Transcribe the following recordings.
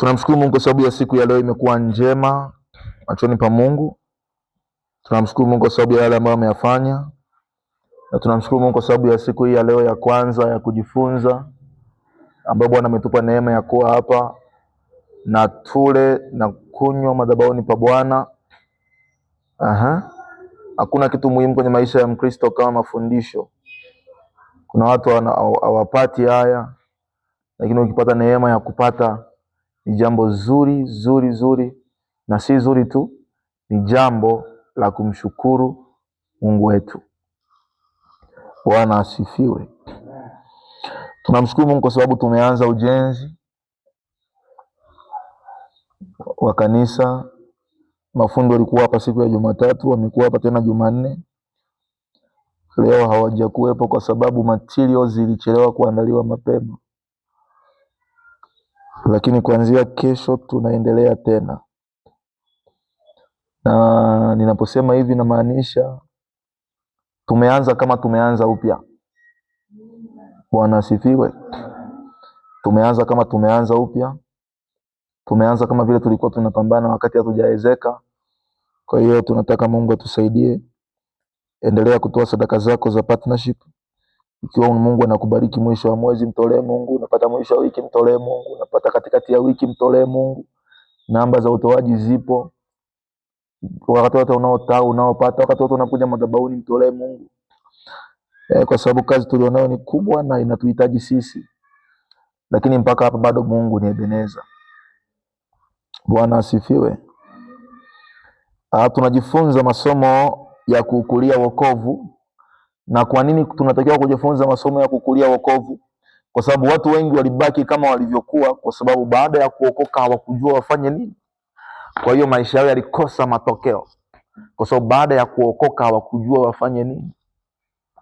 Tunamshukuru Mungu kwa sababu ya siku ya leo imekuwa njema machoni pa Mungu. Tunamshukuru Mungu kwa sababu ya yale ambayo ameyafanya. Na tunamshukuru Mungu kwa sababu ya siku hii ya leo ya kwanza ya kujifunza, ambapo Bwana ametupa neema ya kuwa hapa na tule na kunywa madhabahuni pa Bwana. Hakuna kitu muhimu kwenye maisha ya Mkristo kama mafundisho. Kuna watu hawapati haya, lakini ukipata neema ya kupata ni jambo zuri, na si zuri tu, ni jambo la kumshukuru Mungu wetu. Bwana asifiwe. Tunamshukuru Mungu kwa sababu tumeanza ujenzi wa kanisa. Mafundi walikuwa hapa siku ya Jumatatu, wamekuwa hapa tena Jumanne. Leo hawajakuwepo kwa sababu materials zilichelewa kuandaliwa mapema, lakini kuanzia kesho tunaendelea tena. Na ninaposema hivi namaanisha tumeanza kama tumeanza upya. Bwana asifiwe. Tumeanza kama tumeanza upya. Tumeanza kama vile tulikuwa tunapambana wakati hatujaezeka. Kwa hiyo tunataka Mungu atusaidie. Endelea kutoa sadaka zako za partnership. Ikiwa Mungu anakubariki mwisho wa mwezi, mtolee Mungu. Unapata mwisho wa wiki, mtolee Mungu. Unapata katikati ya wiki, mtolee Mungu. Namba za utoaji zipo. Wakati wote unaopata, wakati wote unakuja madhabahuni, mtolee Mungu. Kwa sababu kazi tulionayo ni kubwa na inatuhitaji sisi. Lakini mpaka hapa bado Mungu ni Ebeneza. Bwana asifiwe. Tunajifunza masomo ya kukulia wokovu. Na kwa nini tunatakiwa kujifunza masomo ya kukulia wokovu? Kwa sababu watu wengi walibaki kama walivyokuwa, kwa sababu baada ya kuokoka hawakujua wafanye nini. Kwa hiyo maisha yao yalikosa matokeo, kwa sababu baada ya kuokoka hawakujua wafanye nini.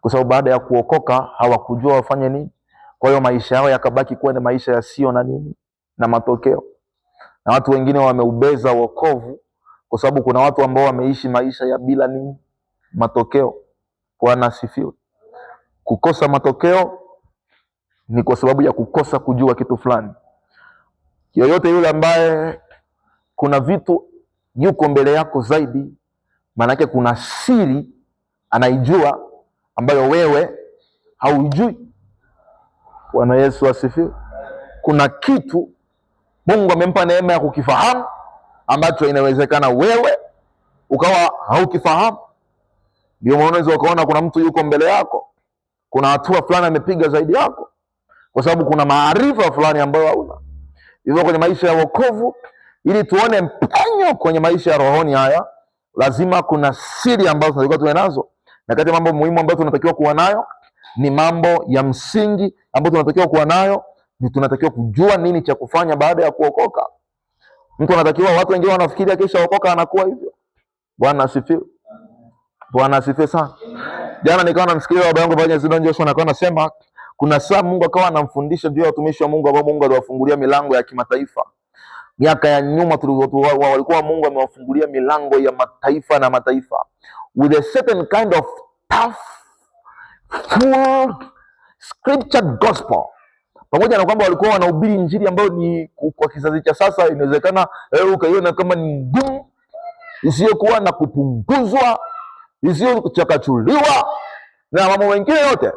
Kwa sababu baada ya kuokoka hawakujua wafanye nini. Kwa hiyo maisha yao yakabaki kuwa ni maisha yasiyo na nini, na matokeo. Na watu wengine wameubeza wokovu, kwa sababu kuna watu ambao wameishi maisha ya bila nini, matokeo. Bwana asifiwe. Kukosa matokeo ni kwa sababu ya kukosa kujua kitu fulani. Yoyote yule ambaye kuna vitu yuko mbele yako zaidi, maana yake kuna siri anaijua ambayo wewe haujui. Bwana Yesu asifiwe. Kuna kitu Mungu amempa neema ya kukifahamu ambacho inawezekana wewe ukawa haukifahamu. Ndio maana unaweza ukaona kuna mtu yuko mbele yako, kuna hatua fulani amepiga zaidi yako, kwa sababu kuna maarifa fulani ambayo hauna. Hivyo kwenye maisha ya wokovu, ili tuone mpenyo kwenye maisha ya rohoni haya, lazima kuna siri ambazo tunatakiwa tuwe nazo. Na kati ya mambo muhimu ambayo tunatakiwa kuwa nayo ni mambo ya msingi ambayo tunatakiwa kuwa nayo ni tunatakiwa kujua nini cha kufanya baada ya kuokoka. Mtu anatakiwa, watu wengine wanafikiria kisha okoka anakuwa hivyo. Bwana asifiwe. Bwana asifiwe sana. Jana nikawa namsikia baba yangu pamoja Zidon Joshua anakuwa anasema kuna saa Mungu akawa anamfundisha juu ya watumishi wa Mungu ambao Mungu aliwafungulia milango ya kimataifa. Miaka ya nyuma walikuwa Mungu amewafungulia milango ya mataifa na mataifa with a certain kind of tough full scriptured gospel. Pamoja na kwamba walikuwa wanahubiri injili ambayo ni kwa kizazi cha sasa inawezekana ukaiona kama ni ngumu, isiyokuwa na kupunguzwa, isiyo kuchakachuliwa na mambo mengine yote.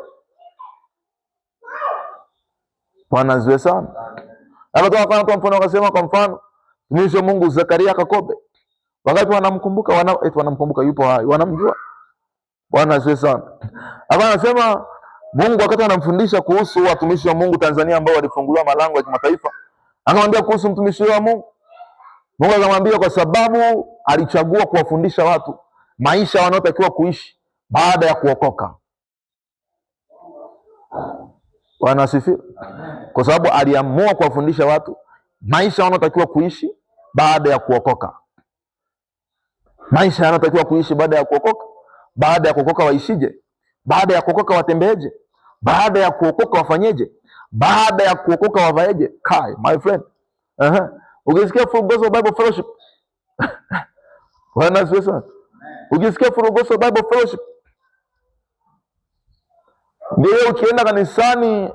Bwana asifiwe sana. Hata kwa mfano akasema, kwa mfano mtumishi wa Mungu Zakaria Kakobe. Wangapi wanamkumbuka? Wanamkumbuka, yupo hai, wanamjua. Bwana asifiwe sana. Hapa anasema Mungu wakati anamfundisha kuhusu watumishi wa Mungu Tanzania ambao walifunguliwa malango ya kimataifa, akamwambia kuhusu mtumishi wa Mungu. Mungu akamwambia kwa sababu alichagua kuwafundisha watu maisha wanayotakiwa kuishi baada ya kuokoka. Bwana asifiwe. Kwa sababu aliamua kuwafundisha watu maisha wanayotakiwa kuishi baada ya kuokoka. Maisha yanayotakiwa kuishi baada ya kuokoka. Baada ya kuokoka waishije? Baada ya kuokoka watembeeje? Baada ya kuokoka wafanyeje? Baada ya kuokoka wavaeje? Kai, my friend. Ukisikia Full Gospel Bible Fellowship. Bwana asifiwe sana. Ukisikia Full Gospel Bible Fellowship, ndio ukienda kanisani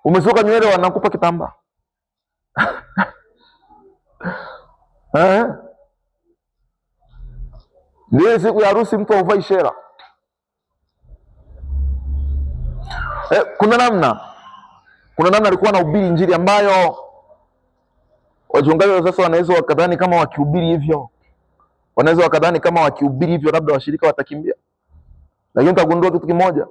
umesuka nywele wanakupa kitambaa. Ndio siku ya harusi mtu hauvai shera. Kuna namna alikuwa anahubiri injili ambayo wachungaji wa sasa wanaweza wakadhani kama wakihubiri hivyo, labda washirika watakimbia. Lakini utagundua kitu kimoja,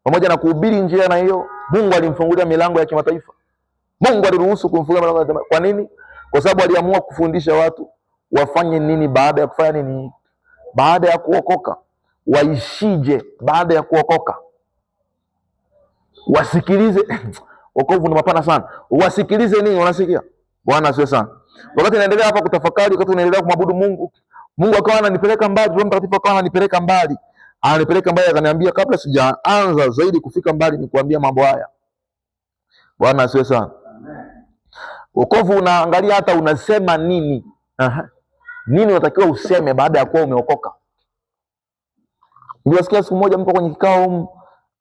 pamoja na kuhubiri injili na hiyo, Mungu alimfungulia milango ya kimataifa. Mungu aliruhusu kumfungulia milango ya kimataifa. Kwa nini? Kwa sababu aliamua kufundisha watu wafanye nini baada ya kufanya nini, baada ya kuokoka, waishije baada ya kuokoka, wasikilize. Wokovu ni mapana sana. Wasikilize nini? Wanasikia? Bwana asifiwe sana. Wakati naendelea hapa kutafakari, wakati naendelea kumwabudu Mungu, Mungu akawa ananipeleka mbali, Roho Mtakatifu akawa ananipeleka mbali, akaniambia kabla sijaanza zaidi kufika mbali nikuambia mambo haya. Bwana asifiwe sana. Wokovu unaangalia hata unasema nini. Nini unatakiwa useme baada ya kuwa umeokoka. Niliwasikia siku moja mko kwenye kikao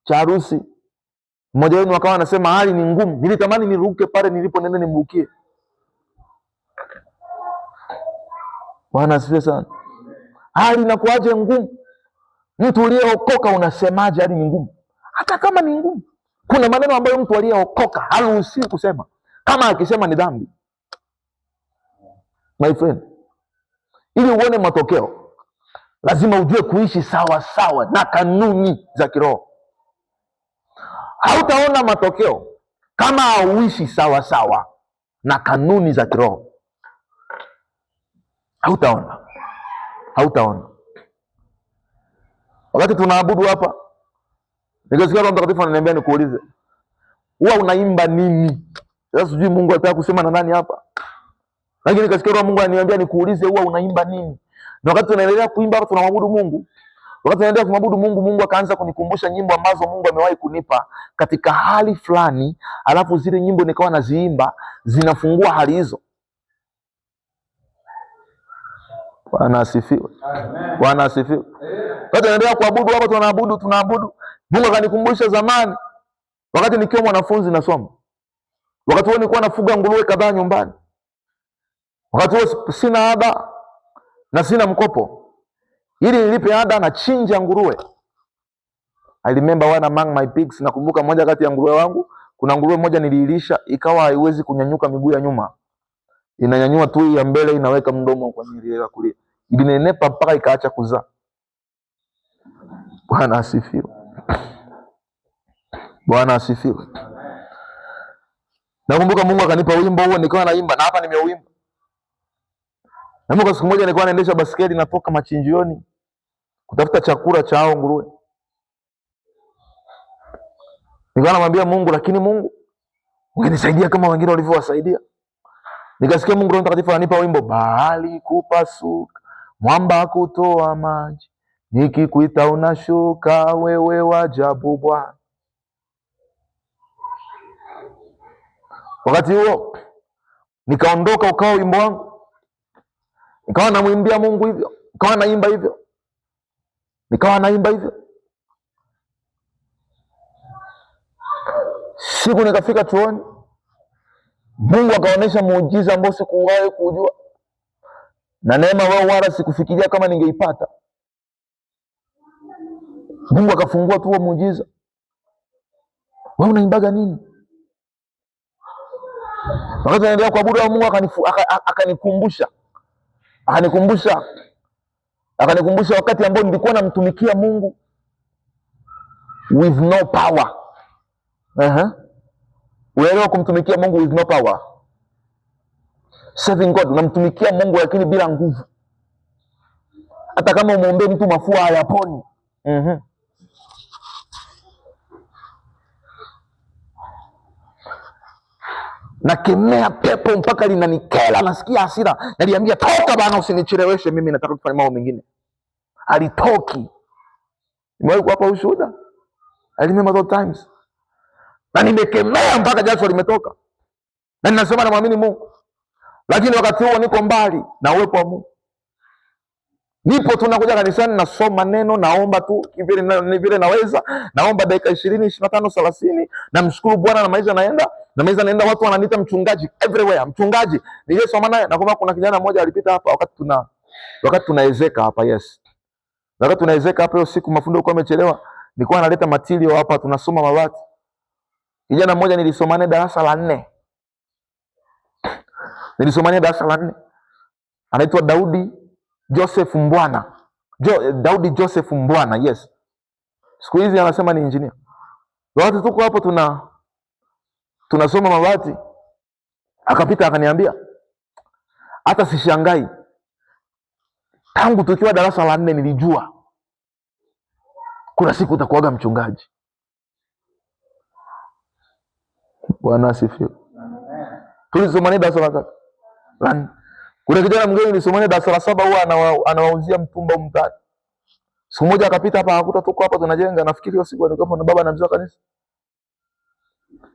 cha harusi, mmoja wenu akawa anasema hali ni ngumu. Nilitamani niruke pale nilipo nenda nimrukie. Bwana asifiwe sana. Hali inakuaje ngumu? Mtu aliyeokoka unasemaje hali ni ngumu? Hata kama ni ngumu, kuna maneno ambayo mtu aliyeokoka haruhusiwi kusema. Kama akisema ni dhambi. My friend, ili uone matokeo lazima ujue kuishi sawa sawa na kanuni za kiroho. Hautaona matokeo kama hauishi sawa sawa na kanuni za kiroho. Hautaona. Wakati tunaabudu hapa, nikasikia Roho Mtakatifu ananiambia nikuulize, huwa unaimba nini? Sasa sijui Mungu anataka kusema na nani hapa, lakini nikasikia Roho Mungu ananiambia nikuulize, huwa unaimba nini? Na wakati tunaendelea kuimba hapa, tunamwabudu Mungu. Wakati tunaendelea kumwabudu Mungu, Mungu akaanza kunikumbusha nyimbo ambazo Mungu amewahi kunipa katika hali fulani, alafu zile nyimbo nikawa naziimba, zinafungua hali hizo. Bwana asifiwe. Bwana asifiwe. Wakati tunaendelea kuabudu hapa, tunaabudu. Mungu akanikumbusha zamani, wakati nikiwa mwanafunzi nasoma. Wakati huo nilikuwa nafuga nguruwe kadhaa nyumbani. Wakati huo sina ada na sina mkopo. Ili nilipe ada na chinja nguruwe. I remember one among my pigs. Nakumbuka moja kati ya nguruwe wangu, kuna nguruwe moja niliilisha ikawa haiwezi kunyanyuka miguu ya nyuma. Inanyanyua tu ya mbele, inaweka mdomo kwa njia ya kulia. Ilinenepa mpaka ikaacha kuzaa. Bwana asifiwe. Bwana asifiwe. Nakumbuka Mungu akanipa wimbo huo, nikawa naimba, na hapa nimeuimba. Nakumbuka siku moja nilikuwa naendesha basikeli natoka machinjioni kutafuta chakula cha hao nguruwe. Nikawa namwambia Mungu, lakini Mungu, ungenisaidia kama wengine walivyowasaidia. Nikasikia Mungu Roho Mtakatifu ananipa wimbo, bahari kupasuka, mwamba kutoa maji, nikikuita unashuka, wewe wa ajabu Bwana. Wakati huo nikaondoka, ukao wimbo wangu, nikawa namwimbia Mungu hivyo, nikawa naimba hivyo. Siku nikafika chuoni, Mungu akaonesha muujiza ambao sikuwahi kujua, na neema wala sikufikiria kama ningeipata. Mungu akafungua tu muujiza. Wewe unaimbaga nini? Wakati naendelea kuabudu Mungu akanikumbusha wakati ambao nilikuwa namtumikia Mungu with no power. Uelewa kumtumikia Mungu with no power. Serving God, unamtumikia Mungu lakini bila nguvu. Hata kama umuombe mtu mafua hayaponi. Nakemea pepo mpaka linanikela, nasikia hasira. Naliambia toka bana, usinicheleweshe, mimi nataka kufanya mambo mengine. Alitoki. Nimewahi kuwapa ushuhuda. I remember those times. Na nimekemea mpaka jasho limetoka. Na ninasema namwamini Mungu. Lakini wakati huo niko mbali na uwepo wa Mungu. Nipo tunakuja kanisani, nasoma neno, naomba tu vile naweza, naomba dakika 20, 25, 30, namshukuru Bwana na maisha naenda. Na meza naenda, watu wananiita mchungaji everywhere, mchungaji. Nilisoma naye, nakumbuka kuna kijana mmoja alipita hapa wakati tunaezeka hapa, yes. Wakati tunaezeka hapa hiyo siku mafundo yalikuwa yamechelewa, nilikuwa naleta material hapa tunasoma mabati. Kijana mmoja nilisoma naye darasa la 4. Anaitwa Daudi Joseph Mbwana. Daudi Joseph Mbwana, yes. Siku hizi anasema ni engineer. Wakati tuko hapo tunasoma mabati, akapita akaniambia, hata sishangai, tangu tukiwa darasa la 4 nilijua kuna siku utakuwaga mchungaji. Bwana asifiwe. Tulisoma naye darasa la 3. Kuna kijana mwingine nilisoma naye darasa la 7, huwa anawauzia mtumba mtaani. Siku moja akapita hapa, akakuta tuko hapa tunajenga, nafikiri hiyo siku alikuwa na baba na mzee wa kanisa.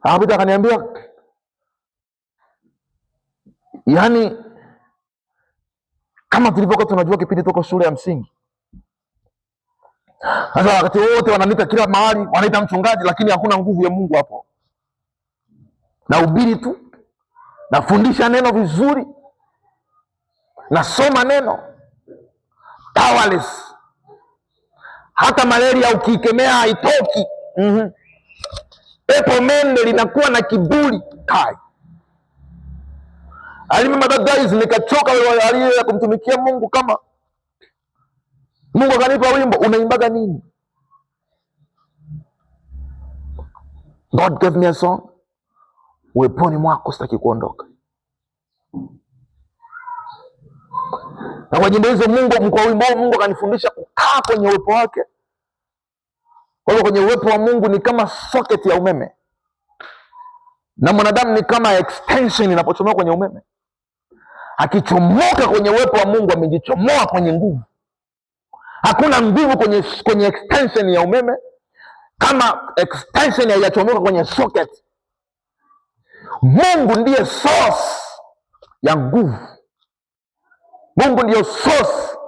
Akapita akaniambia, yaani kama tulivyokuwa tunajua kipindi toka shule ya msingi. Sasa wakati wote wananiita kila mahali, wanaita mchungaji, lakini hakuna nguvu ya Mungu hapo. Nahubiri tu, nafundisha neno vizuri, nasoma neno, powerless. Hata malaria ukikemea haitoki. Pepo mende linakuwa na kiburi kai. Alimemadazi nikachoka ya kumtumikia Mungu. Kama Mungu akanipa wimbo, unaimbaga nini? God gave me a song, uweponi mwako sitaki kuondoka. Na kwa nyimbo hizo Mungu akanifundisha kukaa kwenye uwepo wake. Kwa hiyo kwenye uwepo wa Mungu ni kama socket ya umeme, na mwanadamu ni kama extension inapochomoka kwenye umeme. Akichomoka kwenye uwepo wa Mungu amejichomoa kwenye nguvu. Hakuna nguvu kwenye extension ya umeme kama extension haijachomoka kwenye socket. Mungu ndiye source ya nguvu. Mungu ndiyo source,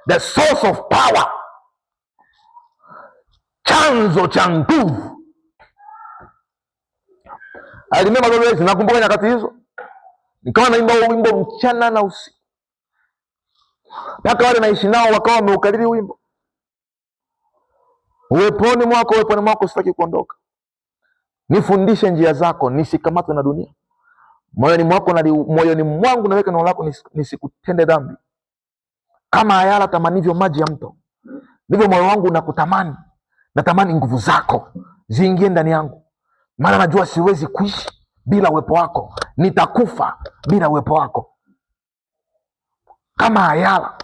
the source of power, chanzo cha nguvu. Alimema baba, nakumbuka nyakati hizo nikawa naimba wimbo mchana na usiku, mpaka wale naishi nao wakawa wameukariri wimbo, uweponi mwako sitaki kuondoka. Nifundishe njia zako, nisikamatwe na dunia. Moyoni mwangu naweka neno lako, nisikutende dhambi. Kama ayala tamanivyo maji ya mto, ndivyo moyo wangu unakutamani. Natamani nguvu zako ziingie ndani yangu, maana najua siwezi kuishi bila uwepo wako, nitakufa bila uwepo wako. Kama ayala,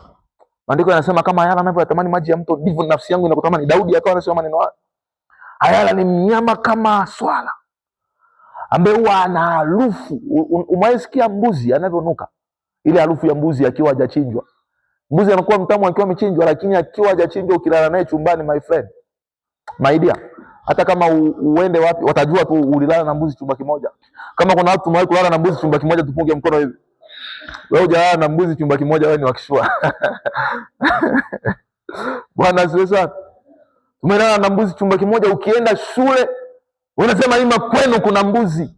maandiko yanasema kama ayala anavyotamani maji ya mto, ndivyo nafsi yangu inakutamani. Daudi akawa anasema maneno haya. Ayala ni mnyama kama swala ambaye huwa ana harufu. Umaisikia mbuzi anavyonuka? Ile harufu ya mbuzi akiwa hajachinjwa. Mbuzi anakuwa mtamu akiwa amechinjwa, lakini akiwa hajachinjwa ukilala naye chumbani, my friend, my dear, hata kama uende wapi watajua tu ulilala na mbuzi chumba kimoja. Kama kuna watu mwahi kulala na mbuzi chumba kimoja, tupunge mkono hivi. Wewe hujalala na mbuzi chumba kimoja, wewe ni wakishua. Bwana asifiwe sana. Tumelala na mbuzi chumba kimoja, ukienda shule unasema ima kwenu kuna mbuzi.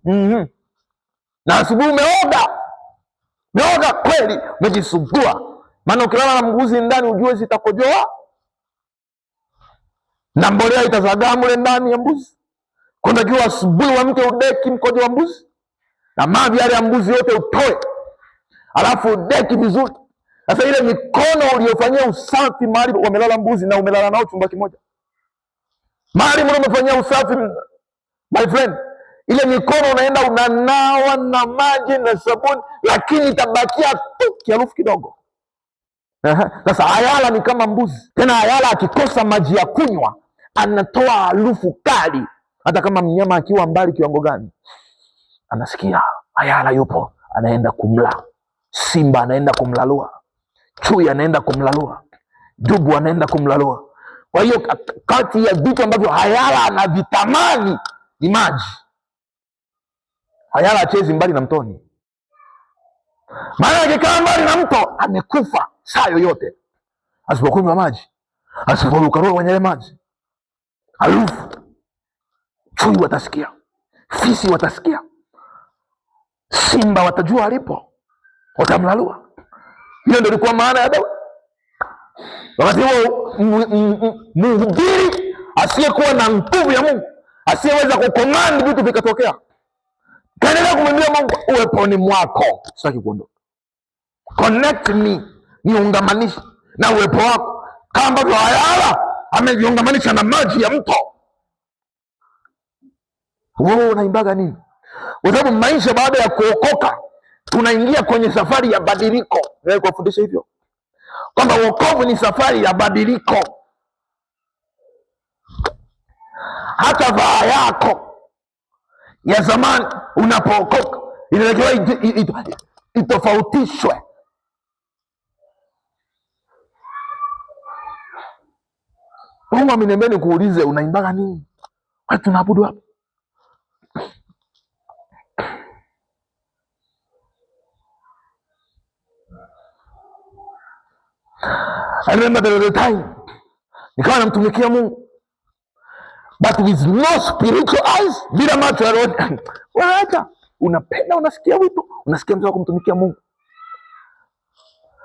Na asubuhi umeoga kweli, umejisugua. Maana ukilala na mbuzi ndani ujue zitakojoa na mbolea itazagaa mle ndani ya mbuzi. Kwenda jua asubuhi wa mke udeki mkojo wa mbuzi na mavi yale ya mbuzi yote utoe, alafu udeki vizuri. Sasa ile mikono uliyofanyia usafi mahali wamelala mbuzi na umelala nao chumba kimoja, mahali mle umefanyia usafi, my friend, ile mikono unaenda unanawa na maji na sabuni, lakini itabakia tu kiharufu kidogo. Sasa ayala ni kama mbuzi. Tena ayala akikosa maji ya kunywa anatoa harufu kali, hata kama mnyama akiwa mbali kiwango gani anasikia ayala yupo, anaenda kumla. Simba anaenda kumlalua, chui anaenda kumlalua, dubu anaenda kumlalua. Kwa hiyo kati ya vitu ambavyo ayala anavitamani ni maji. Ayala achezi mbali na mtoni, maana akikaa mbali na mto amekufa saa yoyote asipokunywa maji, asiporukaruka kwenye maji. Harufu chui watasikia, fisi watasikia, simba watajua alipo, watamlalua. Hiyo ndio ilikuwa maana ya Daudi. Wakati huo mhubiri asiyekuwa na nguvu ya Mungu, asiyeweza kukomandi vitu vikatokea, kaendelea kumwambia Mungu, uweponi mwako sitaki kuondoka, connect me, niungamanishe na uwepo wako, kama ambavyo Ayala amejiungamanisha na maji ya mto. Wewe unaimbaga nini? Kwa sababu maisha baada ya kuokoka tunaingia kwenye safari ya badiliko. Wewe kuwafundisha hivyo kwamba wokovu ni safari ya badiliko. Hata vaa yako ya zamani unapookoka inatakiwa itofautishwe. Mungu ameniambia kuulize, unaimbaga nini? Watu tunaabudu hapa. I remember there was a time nikawa namtumikia Mungu but with no spiritual eyes, bila macho ya roho. Unaacha, unapenda, unasikia wito, unasikia mtu wa kumtumikia Mungu,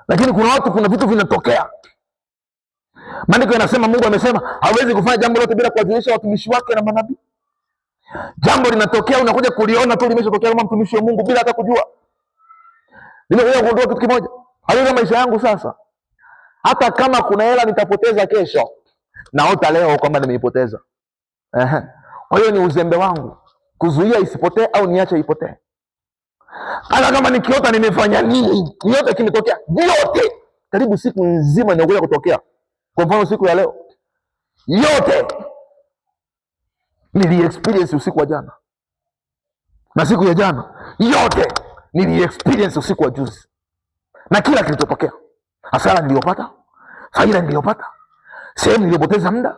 lakini kuna watu, kuna vitu vinatokea. Maandiko yanasema, Mungu amesema hawezi kufanya jambo lote bila kuwajulisha watumishi wake na manabii. Jambo linatokea, unakuja kuliona tu limeshatokea kama mtumishi wa Mungu bila hata kujua. Nimekuja kugundua kitu kimoja, hata maisha yangu sasa, hata kama kuna hela nitapoteza kesho, naota leo kwamba nimeipoteza. Kwa hiyo ni uzembe wangu kuzuia isipotee au niache ipotee. Hata kama nikiota nimefanya nini, yote kimetokea, yote karibu siku nzima inakuja kutokea. Kwa mfano siku ya leo, yote nili experience usiku wa jana, na siku ya jana yote nili experience usiku wa juzi, na kila kilichotokea, hasara niliyopata, faida niliyopata, sehemu nilipoteza muda,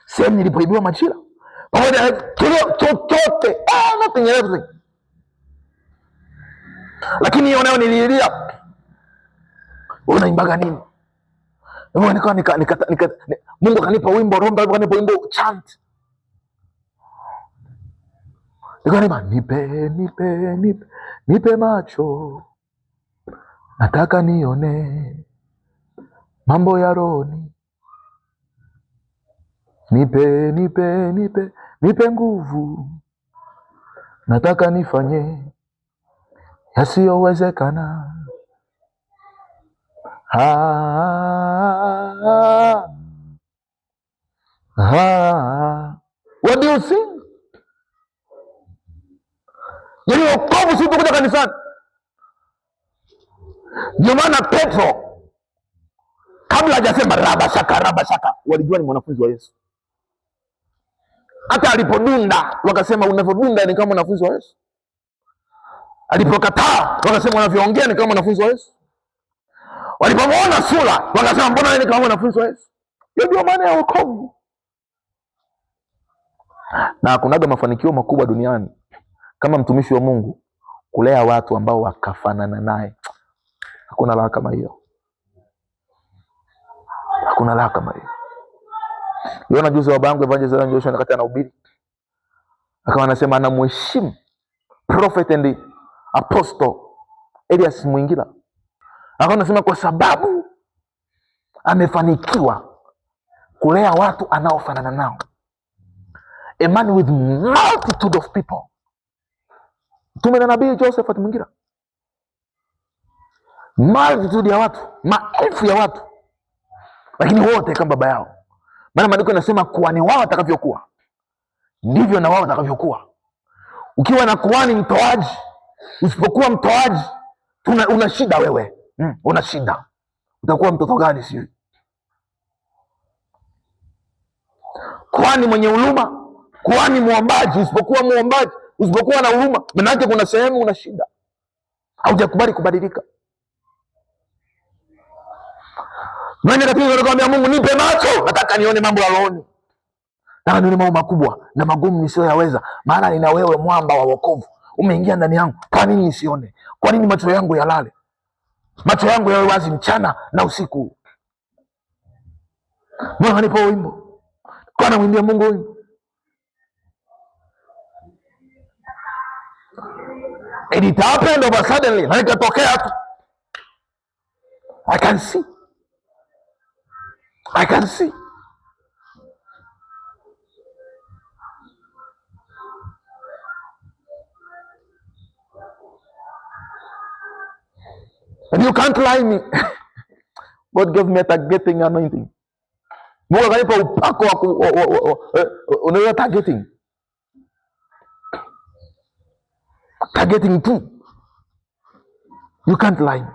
sehemu nilipoibiwa majira, pamoja na kilio chochote, nothing everything. Lakini hiyo nayo nililia, unaimbaga nini? Mungu kanipa wimbo, Roho Mtakatifu kanipa wimbo chant. Nikanipa nipe macho, nataka nione mambo ya rohoni. Nipe nguvu, nataka nifanye yasiyowezekana. What do you sing? Yaani wokovu si kuja kanisani. Ndio maana Petro kabla hajasema raba shaka walijua ni mwanafunzi wa Yesu. Hata alipodunda wakasema unavyodunda ni kama mwanafunzi wa Yesu. Alipokataa wakasema unavyoongea ni kama mwanafunzi wa Yesu. Walipomwona sura wakasema mbona wewe ni kama mwanafunzi wa Yesu. Hiyo ndio maana ya wokovu. Na kunaga mafanikio makubwa duniani kama mtumishi wa Mungu kulea watu ambao wakafanana naye. Hakuna raha kama hiyo. Hakuna raha kama hiyo. Yona juzi wa bangu Evangelist Joshua nakati anahubiri, akawa anasema anamheshimu prophet and apostle Elias Mwingira. Akawa anasema kwa sababu amefanikiwa kulea watu anaofanana nao. A man with multitude of people. Mtume na nabii Josephat Mwingira, multitude ya watu, maelfu ya watu, lakini wote kama baba yao. Maana maandiko yanasema kuhani wao atakavyokuwa ndivyo na wao watakavyokuwa. Ukiwa na kuhani mtoaji, usipokuwa mtoaji, una shida wewe. Una shida. Utakuwa mtoto gani sio? Kuhani mwenye huruma, kuhani muombaji, usipokuwa muombaji, usipokuwa na huruma, maana yake kuna sehemu una shida. Haujakubali kubadilika. Mwenye katika kumwambia Mungu nipe macho, nataka nione mambo ya rohoni. Nataka nione mambo makubwa na magumu nisiyoyaweza, maana nina wewe mwamba wa wokovu. Umeingia ndani yangu. Kwa nini nisione? Kwa nini macho yangu yalale? Macho yangu yawe wazi mchana na usiku. Mungu nipo wimbo. Kwa namwimbia Mungu wimbo. And it happened over suddenly. Na ikatokea tu. I can see. And you can't lie me. God gave me a targeting anointing. Mungu akanipa upako wa targeting. Targeting too. You can't lie.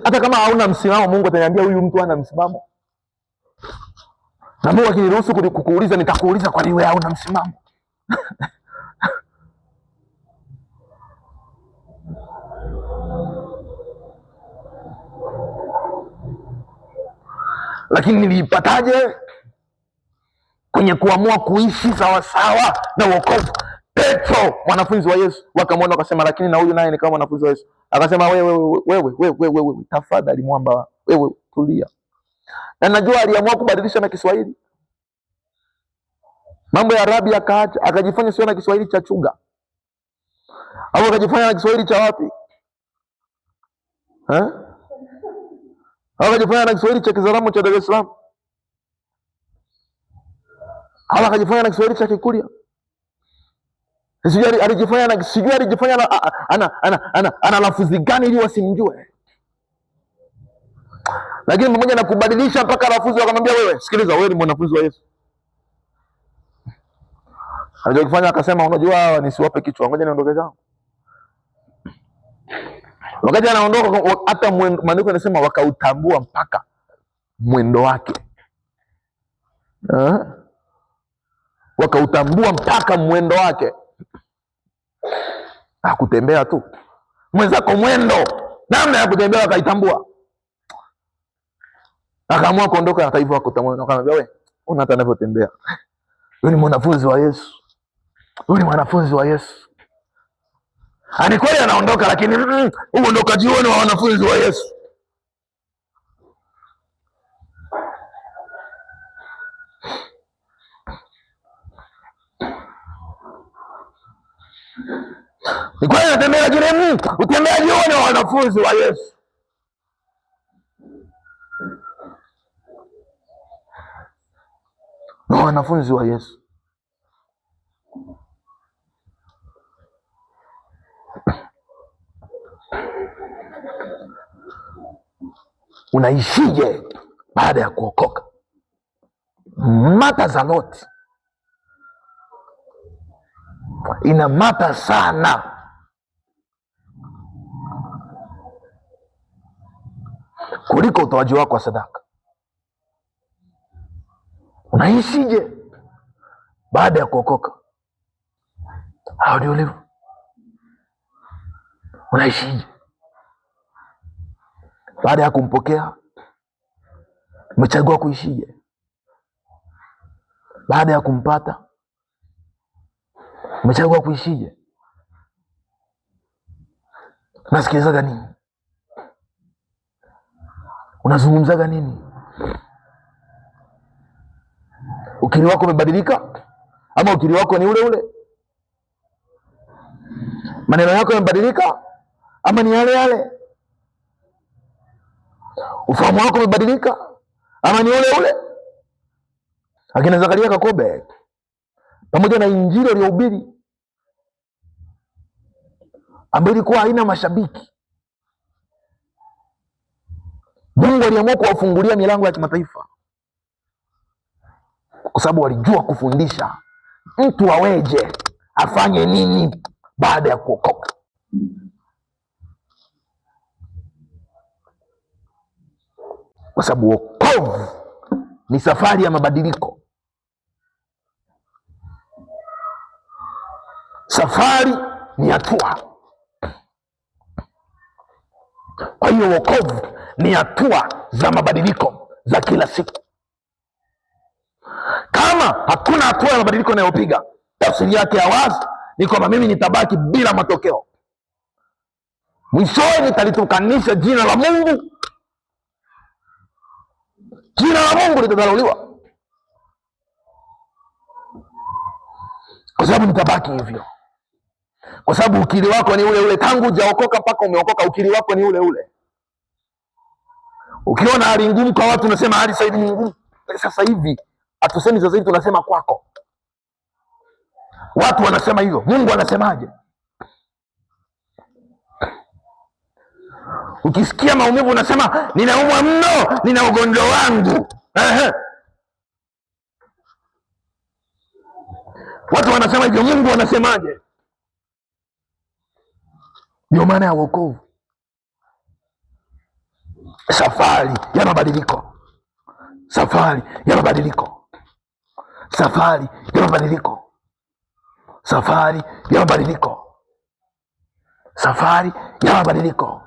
Hata kama hauna msimamo, Mungu ataniambia huyu mtu hana msimamo. Na Mungu akiniruhusu kukuuliza, nitakuuliza kwa nini wewe hauna msimamo. Lakini niliipataje? Kwenye kuamua kuishi sawasawa na wokovu. Petro, mwanafunzi wa Yesu, wakamwona wakasema, lakini na huyu naye ni kama mwanafunzi wa Yesu. Akasema, wewe tafadhali mwamba, wewe tulia. Na najua aliamua kubadilisha na Kiswahili. Mambo ya Arabi akaacha, akajifanya sio na Kiswahili cha Chuga. Au akajifanya na Kiswahili cha wapi? Au akajifanya na Kiswahili cha Kizaramo cha Dar es Salaam. Au akajifanya na Kiswahili cha Kikuria. Sijui alijifanya ana lafudhi gani ili wasimjue. Lakini mmoja na kubadilisha mpaka lafudhi, wakamwambia wewe, sikiliza, wewe ni mwanafunzi wa Yesu. Alijifanya akasema, unajua nisiwape kichwa, ngoja niondoke zangu. Wakati anaondoka, hata maandiko yanasema wakautambua mpaka mwendo wake. Wakautambua mpaka mwendo wake. Hakutembea tu. Mwenzako mwendo, namna ya kutembea wakaitambua. Akaamua kuondoka, hata hivyo akutambua, akamwambia wewe, una hata anavyotembea. Wewe ni mwanafunzi wa Yesu. Wewe ni mwanafunzi wa Yesu. Ani kweli anaondoka, lakini uondokaji huo ni wa wanafunzi wa Yesu. Ni kweli anatembea, lakini utembeaji huo ni wa wanafunzi wa Yesu. Na wanafunzi wa Yesu. Unaishije baada ya kuokoka? Matters a lot. Ina mata sana. Kuliko utoaji wako wa sadaka. Unaishije baada ya kuokoka? How do you live? Unaishije baada ya kumpokea? Umechagua kuishije baada ya kumpata? Umechagua kuishije? Unasikilizaga nini? Unazungumzaga nini? Ukiri wako umebadilika ama ukiri wako ni ule ule? Maneno yako yamebadilika ama ni yale yale? Ufahamu wako umebadilika ama ni ule ule? Akina Zakaria Kakobe, pamoja na injili aliyohubiri ambayo ilikuwa haina mashabiki, Mungu aliamua kuwafungulia milango ya kimataifa, kwa sababu walijua kufundisha mtu aweje, afanye nini baada ya kuokoka. Kwa sababu wokovu ni safari ya mabadiliko. Safari ni hatua. Kwa hiyo wokovu ni hatua za mabadiliko za kila siku. Kama hakuna hatua ya mabadiliko inayopiga, tafsiri yake ya wazi ni kwamba mimi nitabaki bila matokeo. Mwishowe nitalitukanisha jina la Mungu. Jina la Mungu litadharauliwa. kwa sababu nitabaki hivyo, kwa sababu ukiri wako ni ule ule tangu hujaokoka mpaka umeokoka. Ukiri wako ni ule ule. Ukiona hali ngumu kwa watu unasema hali sasa hivi ni ngumu. Sasa hivi hatusemi sasa hivi, tunasema kwako. Watu wanasema hivyo, Mungu anasemaje? Ukisikia maumivu unasema ninaumwa mno, nina ugonjwa wangu. Watu wanasema hivyo, Mungu anasemaje? Ndio maana ya wokovu, safari ya mabadiliko, safari ya mabadiliko, safari ya mabadiliko, safari ya mabadiliko, safari ya mabadiliko,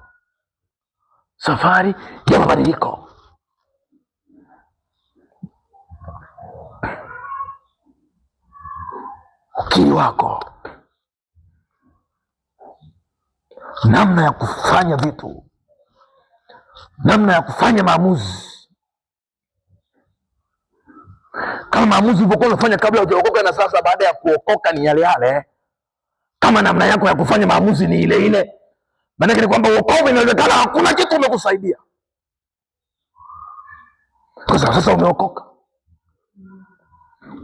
safari ya mabadiliko. Ukiri wako, namna ya kufanya vitu, namna ya kufanya maamuzi. Kama maamuzi ulivyokuwa unafanya kabla hujaokoka na sasa baada ya kuokoka ni yale yale, kama namna yako ya kufanya maamuzi ni ile ile, maana ni kwamba wokovu inawezekana hakuna kitu umekusaidia, kwa sababu sasa umeokoka,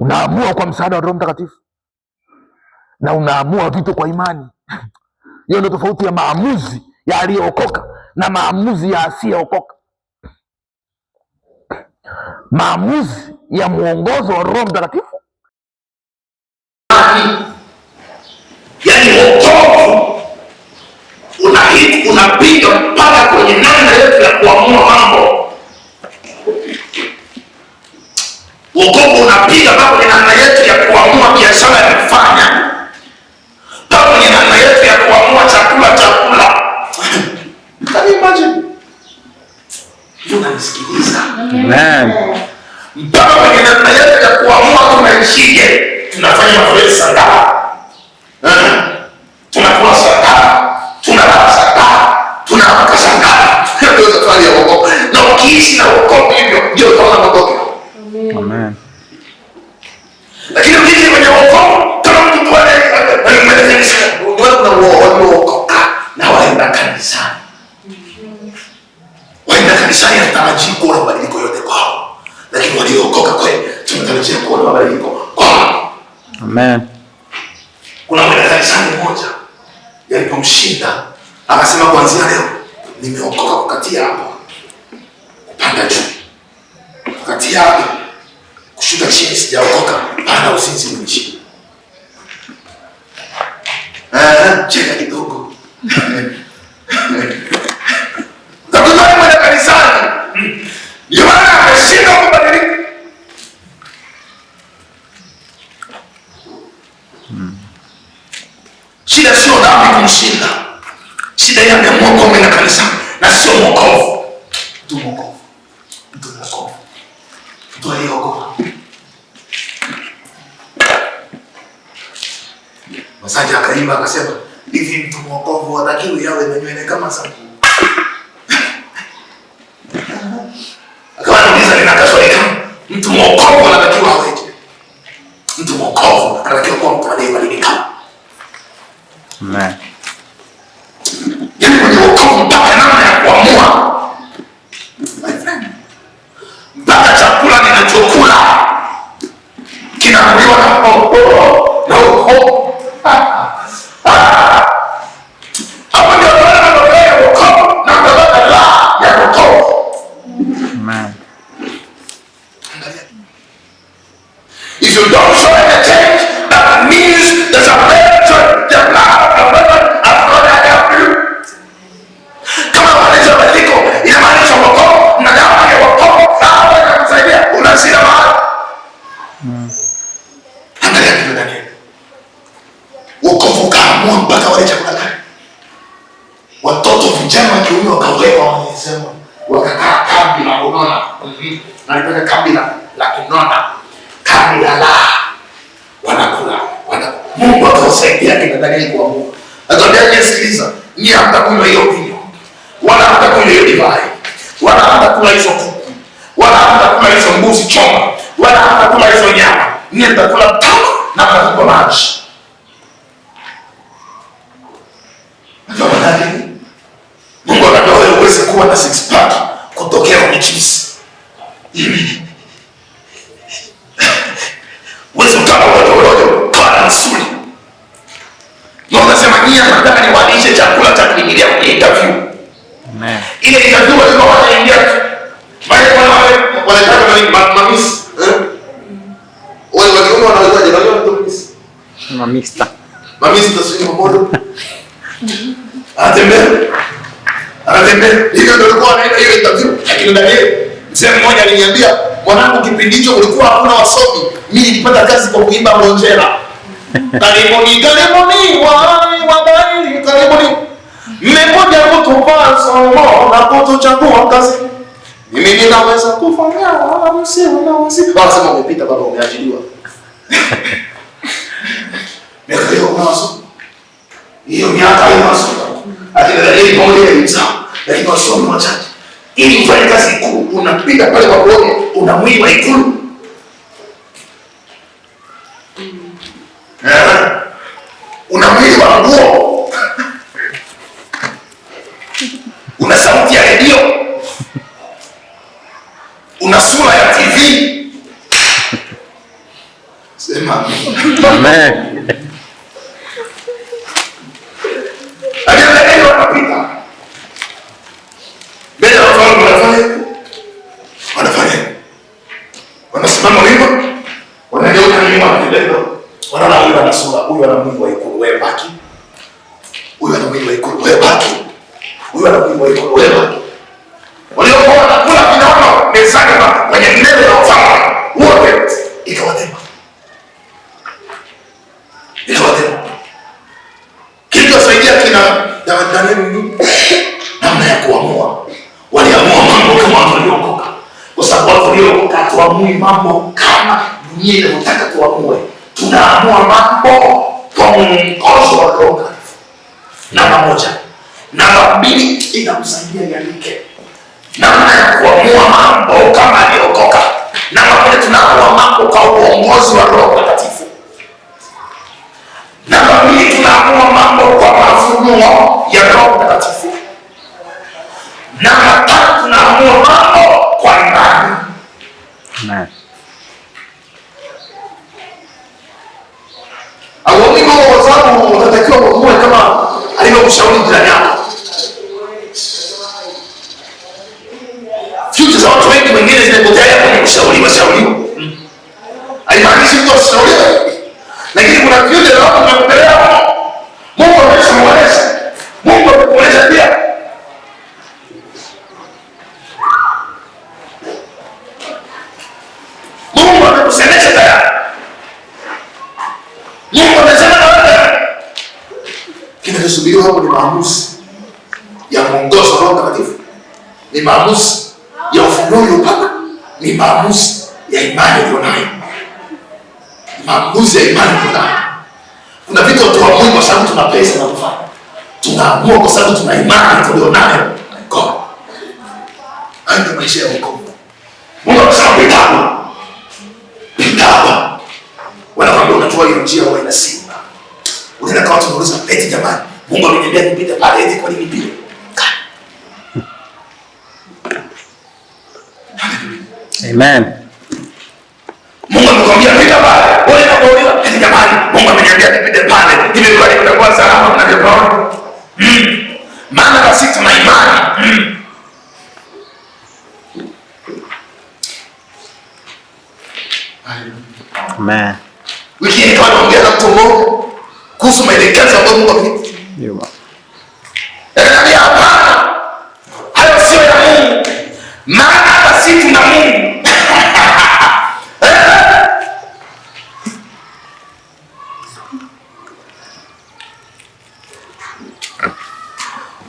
unaamua kwa msaada wa Roho Mtakatifu na unaamua vitu kwa imani. Hiyo ndio tofauti ya maamuzi ya aliyeokoka na maamuzi ya asiyeokoka. Maamuzi ya muongozo wa Roho Mtakatifu, yaani wokovu unapiga mpaka kwenye namna yetu ya kuamua mambo. Wokovu unapiga mpaka kwenye namna yetu ya kuamua biashara ya kufanya, mpaka kwenye namna yetu ya kuamua chakula chakula. Can you imagine? Unanisikiliza? Amen. Mpaka kwenye namna yetu ya kuamua tunaishije, tunafanya mazoezi saa ngapi, tunakula saa ngapi, tunalala saa ngapi, tunaamka saa ngapi. Ndio safari ya wokovu. Na ukiishi na wokovu hivyo ndio utaona matokeo. Amen. Lakini ukiishi kwenye wokovu kama mtu tu kuna waliokoka na waenda kanisani. Waenda kanisani hatatarajii kuona mabadiliko yote kwao, lakini waliokoka kweli tunatarajia kuona mabadiliko kwao. Amen. Kuna mwenda kanisani mmoja yalipomshinda akasema, kuanzia leo nimeokoka kukatia hapo kupanda juu, kukatia hapo kushuka chini sijaokoka, hana usinzi mwingi. Cheka kidogo. Zakutani mwenda kanisani ndio maana ameshinda kubadilika. Shida sio dhambi kumshinda, shida yake ameamua kwenda kanisani na sio mwokovu. Mtu mwokovu, mtu mwokovu, mtu aliyeokoka. Msaji akaimba akasema, hivi mtu mwokovu hatakiwi yawe na nywele kama sababu. Akawa anauliza nina kaswali kama mtu mwokovu anatakiwa aweje? Mtu mwokovu anatakiwa kuwa mtu aliyebadilika. Amen. Yaani kwenye wokovu mpaka namna ya kuamua. My friend. Mpaka chakula ninachokula kinaamuliwa na wokovu. Hapo ndio tunaona mambo ya wokovu na mambo ya wokovu. Amen. If you don't show any change, that means there's a better the blood of the Lord has not helped you. Kama wanaweza badiliko, inamaanisha wokovu na dawa ya wokovu sawa na kusaidia unashinda mahali. Angalia kitu ndani. Wokovu kaamua mpaka wale chakula gani? Watoto vijana wa kiume wakawewa wanasema wakakaa kambi la kunona. Na nipaka kambi la kunona. Kambi la wanakula. Mungu akawasaidia kina Danieli kuamua. Ataambia sikiliza, nyinyi hamtakunywa hiyo vinyo. Wala hamtakunywa hiyo divai. Wala hamtakula hizo kuku. Wala hamtakula hizo mbuzi choma. Wala hamtakula hizo nyama. Nyinyi mtakula tamu na akakupa maji. Ndio maana Mungu anataka wewe uweze kuwa na six pack kutokea kwenye chips. Wewe utaka rojo kana msuli. Mungu anasema nataka niwalishe chakula cha kuingilia kwenye interview. Amen. Ile interview walikuwa wanaingia wanataka mamisi. Wale wakiona wanaweza je ndio mamisi. Mamista. Mamista sio mmoja. Anatembea. Hiyo ndio ilikuwa na hiyo interview. Lakini Daniel, mzee mmoja aliniambia, mwanangu, kipindi hicho kulikuwa hakuna wasomi. Mimi nilipata kazi kwa kuimba mlonjera. Karibuni wadai, karibuni. Mmekuja kutupa somo na kutuchagua kazi. Mimi ninaweza kufanya wala msiwe na wasi. Wanasema umepita baba, umeachiliwa. Miaka hiyo kuna wasomi. Hiyo miaka hiyo wasomi. Lakini pamoja na mzao, lakini wasomi wachache. Ili ufanye kazi Ikulu, unapita pale kwa kuone, una mwili wa Ikulu. Una mwili wa nguo. Una sauti ya redio. Una sura ya TV. Sema Amen. Wanapita mbele ya wafalme, wanafanya wanasimama wima, wanageuka nyuma kidogo, wanaona huyu ana sura, huyu ana mwili wa Ikulu, wewe baki. Huyu ana mwili wa Ikulu, wewe baki. Huyu ana mwili wa Ikulu, wewe baki. Waliokuwa wanakula vinaona mezani kwenye mbele ya wafalme wote, ikawatema. Kilichosaidia kina Danieli namna ya kuamua. Waliamua mambo kama waliokoka, kwa sababu watu waliokoka hatuamui mambo kama dunia inavyotaka tuamue. Tunaamua mambo kwa mwongozo wa Roho Mtakatifu. Namba moja. Namba mbili, inakusaidia iandike namna ya kuamua mambo kama aliokoka. Namba moja, tunaamua mambo kwa uongozi wa Roho Mtakatifu. Namba mbili, tunaamua mambo kwa mafunuo ya Roho Mtakatifu. Namba tatu, tunaamua mambo kwa imani. Amen. Hauamui mambo kwa sababu unatakiwa uamue kama alivyokushauri jirani yako. Future za watu wengi wengine zimepotea kwenye kushauriwa. Haimaanishi mtu asishauriwe. Lakini kuna future za watu wamepelea Mungu ameshamuonesha. Mungu amekuonesha pia. Mungu amekusemesha tayari. Mungu amesema na wewe. Kinachosubiriwa hapo ni maamuzi ya mwongozo wa Roho Mtakatifu. Ni maamuzi ya ufunuo uliopata. Ni maamuzi ya imani ulionayo. Maamuzi ya imani ulionayo. Kuna vitu hatuamui kwa sababu tuna pesa na kufanya. Tunaamua kwa sababu tuna imani tulionayo. God. Hayo ndio maisha ya wokovu. Mungu anasema pita hapa. Pita hapa. Wanakwambia unatoa hiyo njia huwa ina simba. Unaenda kwa watu unauliza, eti jamani, Mungu ameniambia nipite pale, eti kwa nini nipite? Amen. Mungu amekwambia pita pale. Wewe unakuuliza, eti jamani, Mungu ameniambia nipite pale. Nimekuwa nitakuwa salama na ndio. Maana basi tuna imani. Amen. Wiki hii tunaongea na mtu mmoja kuhusu maelekezo ambayo Mungu amenipa. Ndio. Ananiambia hapana. Hayo sio ya Mungu. Maana basi tuna Mungu.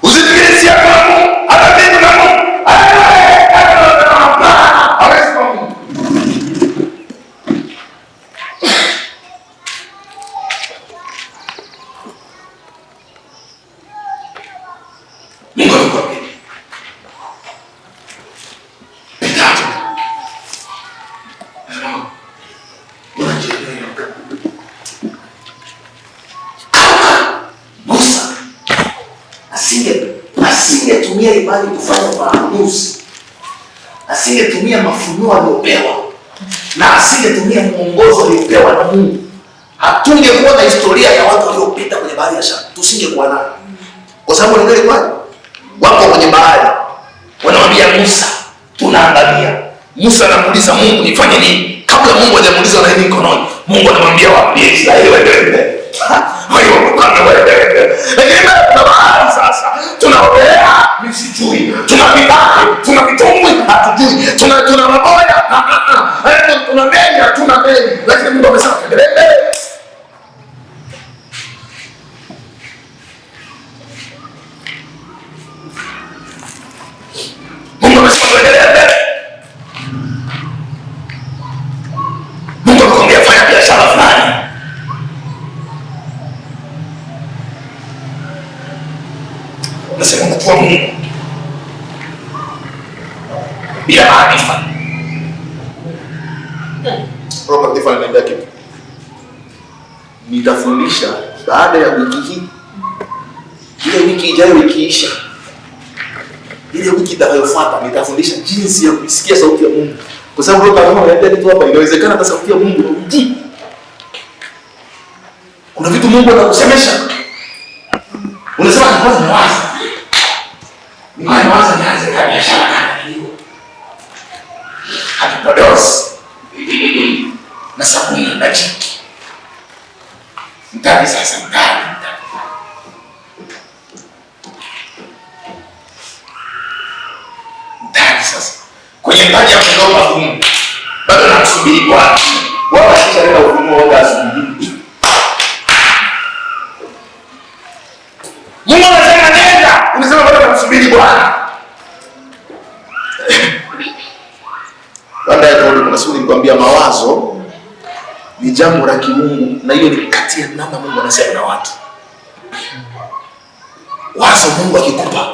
Usifikiri si ya Mungu. Hata mimi na Mungu. Mungu amekwambia. Pita. asingetumia imani kufanya maamuzi, asingetumia mafunuo aliyopewa, na asingetumia mwongozo aliopewa na Mungu, hatungekuwa na historia ya watu waliopita kwenye bahari ya Shamu. Tusingekuwa nayo, kwa sababu wengine wako kwenye bahari, wanamwambia Musa, tunaangalia. Musa anamuuliza Mungu, nifanye nini? Kabla Mungu hajamuuliza na nini mkononi, Mungu anamwambia waambie Israeli waende. Lakini tuna bahari sasa, tunaogelea misituni, tuna vitumbwi hatujui, tuna maboya, tuna meli hatuna meli, lakini Mungu amesema tuendelee. Mungu amesema tuendelee mbele. Mungu amekwambia fanya biashara fulani, unasema unatoa Mungu bila maarifa. Roho Mtakatifu ananiambia kitu, nitafundisha baada ya wiki hii. Ile wiki ijayo ikiisha, ile wiki itakayofuata nitafundisha jinsi ya kusikia sauti ya Mungu, kwa sababu Roho kama ananiambia kitu hapa, inawezekana hata sauti ya Mungu ndio kuna vitu Mungu anakusemesha, unasema kwanza niwaza nianze biashara kama hiyo, hatupodosi na sabuni na jiki mtani. Sasa mtani sasa kwenye mtaji ya kuomba Mungu, bado namsubiri Bwana. Bwana akishaleta ufunuo wa asubuhi, Mungu anasema nenda, unasema bado namsubiri Bwana. Baada ya kauli kuna siku nilikwambia mawazo ni jambo la kimungu, na hiyo ni kati ya namna Mungu anasema na watu. Wazo Mungu akikupa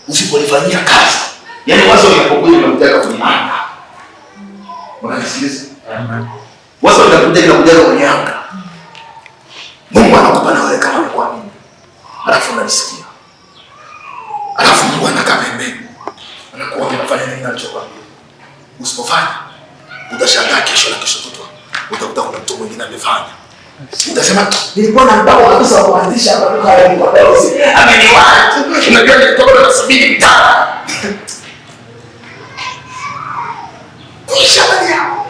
usipolifanyia kazi, yaani wazo linapokuja linakutaka kwenye anga. Unanisikiliza? Wazo linakuja kwenye anga. Mungu anakupa na wewe kama kuamini. Alafu unalisikia. Alafu Mungu anakaa pembeni. Anakuwa anafanya nini anachokwambia. Usipofanya utashangaa kesho na kesho kutwa. Utakuta kuna mtu mwingine amefanya. Utasema nilikuwa na mpango kabisa wa kuanzisha hapa duka la vipodozi. Ameniwahi. Unajua nilikuwa nasubiri mtaa. Kisha bali yao.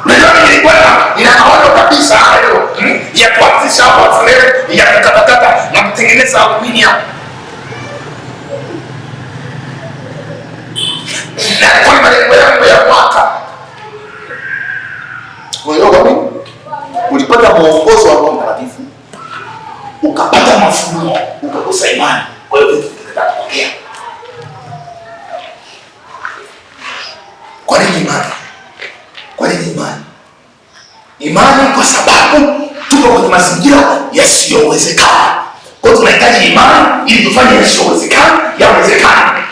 Unajua nilikuwa ninaona kabisa hayo ya kuanzisha hapa fulani ya kukatakata na kutengeneza aluminium. Na kwa malengo yangu ya mwaka. Unajua kwa nini? Ulipata mwongozo wa Roho Mtakatifu, ukapata mafunuo, ukakosa imani, wewe utakapokea. Kwa nini imani? Kwa nini imani? Imani kwa sababu tuko kwenye mazingira yasiyowezekana. Kwa hiyo tunahitaji imani ili tufanye yasiyowezekana yawezekane.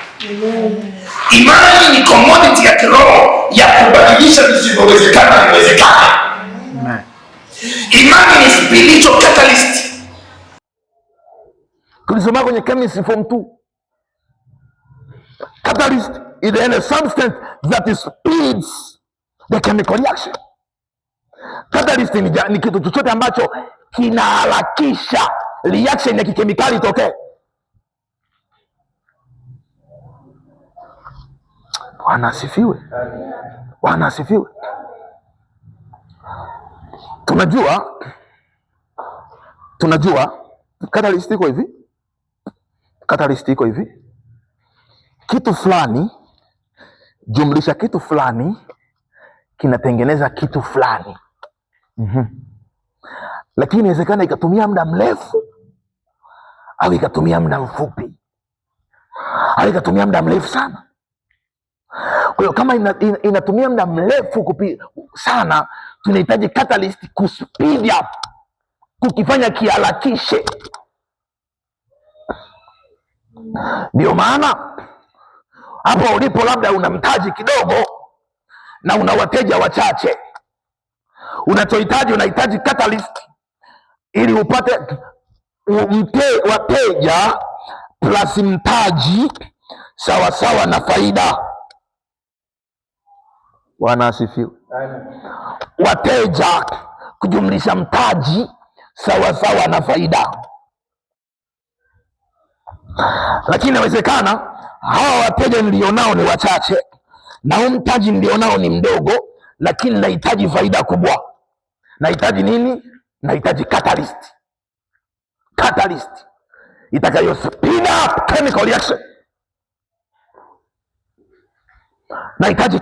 Imani ni commodity ya kiroho ya kubadilisha visivyowezekana viwezekane. Imani ni spiritual catalyst. Tulisoma kwenye chemistry form 2. Catalyst is a substance that speeds the chemical reaction. Catalyst ni kitu chochote ambacho kinaharakisha reaction ya kikemikali itokee. Bwana asifiwe. Bwana asifiwe. Tunajua catalyst iko hivi. Catalyst iko hivi. Kitu fulani jumlisha kitu fulani kinatengeneza kitu fulani. Lakini inawezekana ikatumia muda mrefu au ikatumia muda mfupi au ikatumia muda mrefu sana. Kwa hiyo kama inatumia muda mrefu sana, tunahitaji catalyst kuspeed up, kukifanya kiharakishe. Ndio maana hapo ulipo labda una mtaji kidogo na una wateja wachache, unahitaji catalyst ili upate wateja plus mtaji sawasawa na faida. Bwana asifiwe. Wateja kujumlisha mtaji sawasawa na faida. Lakini inawezekana hawa wateja nilionao ni wachache na huu mtaji nilionao ni mdogo, lakini nahitaji faida kubwa. Nahitaji nini? Nahitaji catalyst itakayo speed up chemical reaction. Nahitaji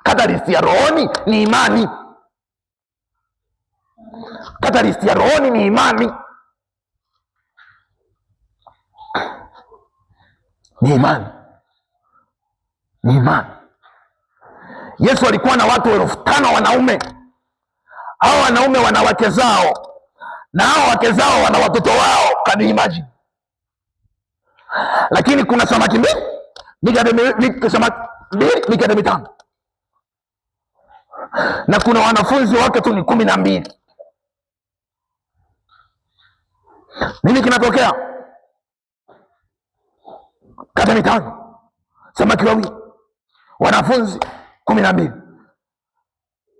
catalyst ya rohoni ni imani. Catalyst ya rohoni ni imani. Ni imani. Yesu alikuwa na watu 5,000 wanaume. Hao wanaume wana wake zao na hao wake zao wana watoto wao. Can you imagine? Lakini kuna samaki mikate mitano na kuna wanafunzi wake tu ni 12. Nini kinatokea? Mikate mitano, samaki wawili, wanafunzi 12,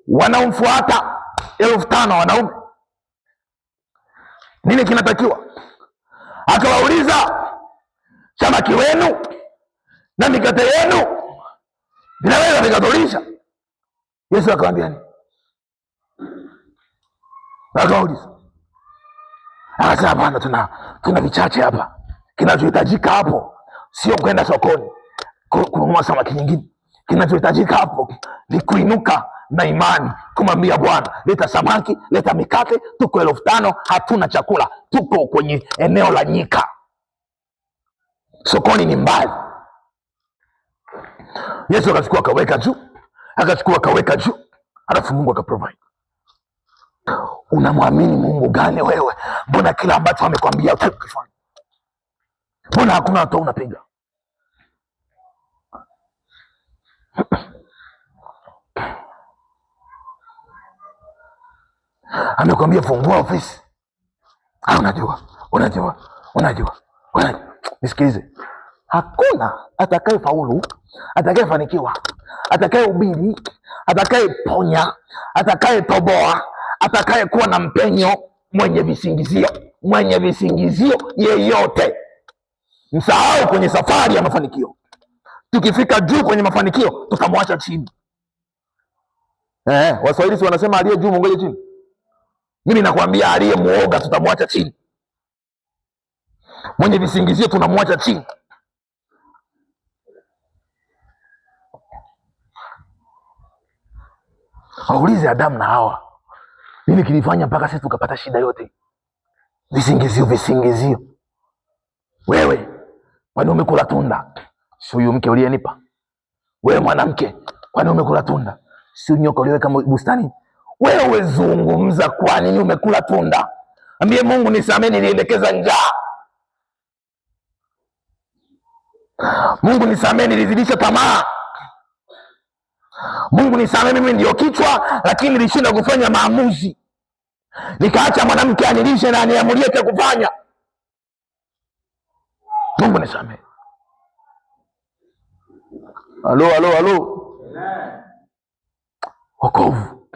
wanaomfuata 5,000 wanaume. Nini kinatakiwa? Akawauliza, samaki wenu na mikate yenu vinaweza vikatolisha? Yesu akamwambia nini? Akauliza, akasema hapana, tuna vichache hapa. Kinachohitajika hapo sio kwenda sokoni kununua samaki nyingine. Kinachohitajika hapo ni kuinuka na imani, kumwambia Bwana, leta samaki, leta mikate. Tuko 5,000, hatuna chakula, tuko kwenye eneo la nyika, sokoni ni mbali. Yesu akachukua akaweka juu, alafu Mungu akaprovide. Unamwamini Mungu gani wewe? Mbona kila ambacho amekwambia utakifanya? Mbona hakuna hatua unapiga? Amekwambia fungua ofisi. Unajua. Nisikilize. Hakuna atakaye faulu, atakaye fanikiwa, atakaye ubiri, atakaye ponya, atakaye toboa, atakaye kuwa na mpenyo mwenye visingizio yeyote. Msahau kwenye safari ya mafanikio. Tukifika juu kwenye mafanikio tutamwacha chini. Waswahili wanasema aliye juu mungoje chini. Mimi nakwambia aliye muoga tutamwacha chini. Mwenye visingizio tunamwacha chini. Waulize Adamu na Hawa, nini kilifanya mpaka sisi tukapata shida yote? Visingizio. Wewe kwani umekula tunda? Si huyu mke uliyenipa? Wewe mwanamke, kwani umekula tunda? Si nyoka uliweka bustani? Wewe zungumza, kwa nini umekula tunda? Ambie Mungu, nisamee, nilielekeza njaa. Mungu nisamee, nilizidisha tamaa. Mungu nisamee, mimi ndio kichwa lakini nilishinda kufanya maamuzi. Nikaacha mwanamke anilishe na aniamulie cha kufanya. Mungu nisamee. Halo. Wokovu.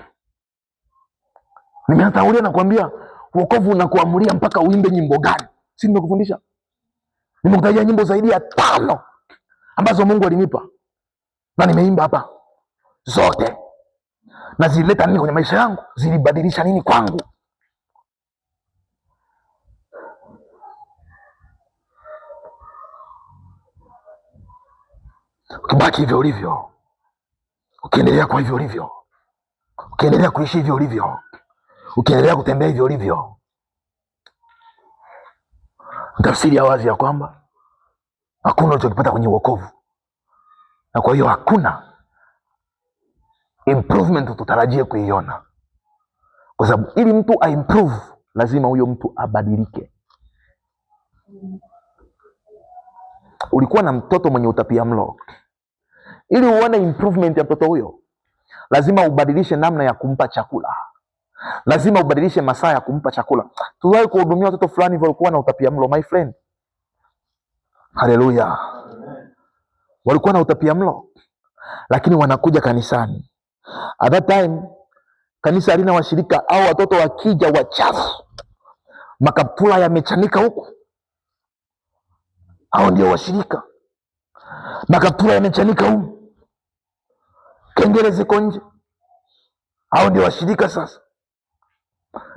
Nimetangulia na kuambia wokovu unakuamulia mpaka uimbe nyimbo gani. Si nimekufundisha? Nimekutajia nyimbo zaidi ya 5 ambazo Mungu alinipa na nimeimba hapa zote. Na zilileta nini kwenye maisha yangu? Zilibadilisha nini kwangu? Ukibaki hivyo ulivyo, ukiendelea kwa hivyo ulivyo, ukiendelea kuishi hivyo ulivyo, ukiendelea kutembea hivyo ulivyo, tafsiri ya wazi ya kwamba hakuna ulichokipata kwenye wokovu, na kwa hiyo hakuna improvement tutarajie kuiona, kwa sababu ili mtu aimprove lazima huyo mtu abadilike. Ulikuwa na mtoto mwenye utapiamlo, ili uone improvement ya mtoto huyo lazima ubadilishe namna ya kumpa chakula, Lazima ubadilishe masaa ya kumpa chakula. Tuliwahi kuhudumia watoto fulani walikuwa na utapiamlo, my friend. Haleluya. Walikuwa na utapiamlo, lakini wanakuja kanisani. At that time kanisa halina washirika, au watoto wakija wachafu, makaptula yamechanika huku, hao ndio washirika. Makaptula yamechanika huku, kengele ziko nje, hao ndio washirika. Sasa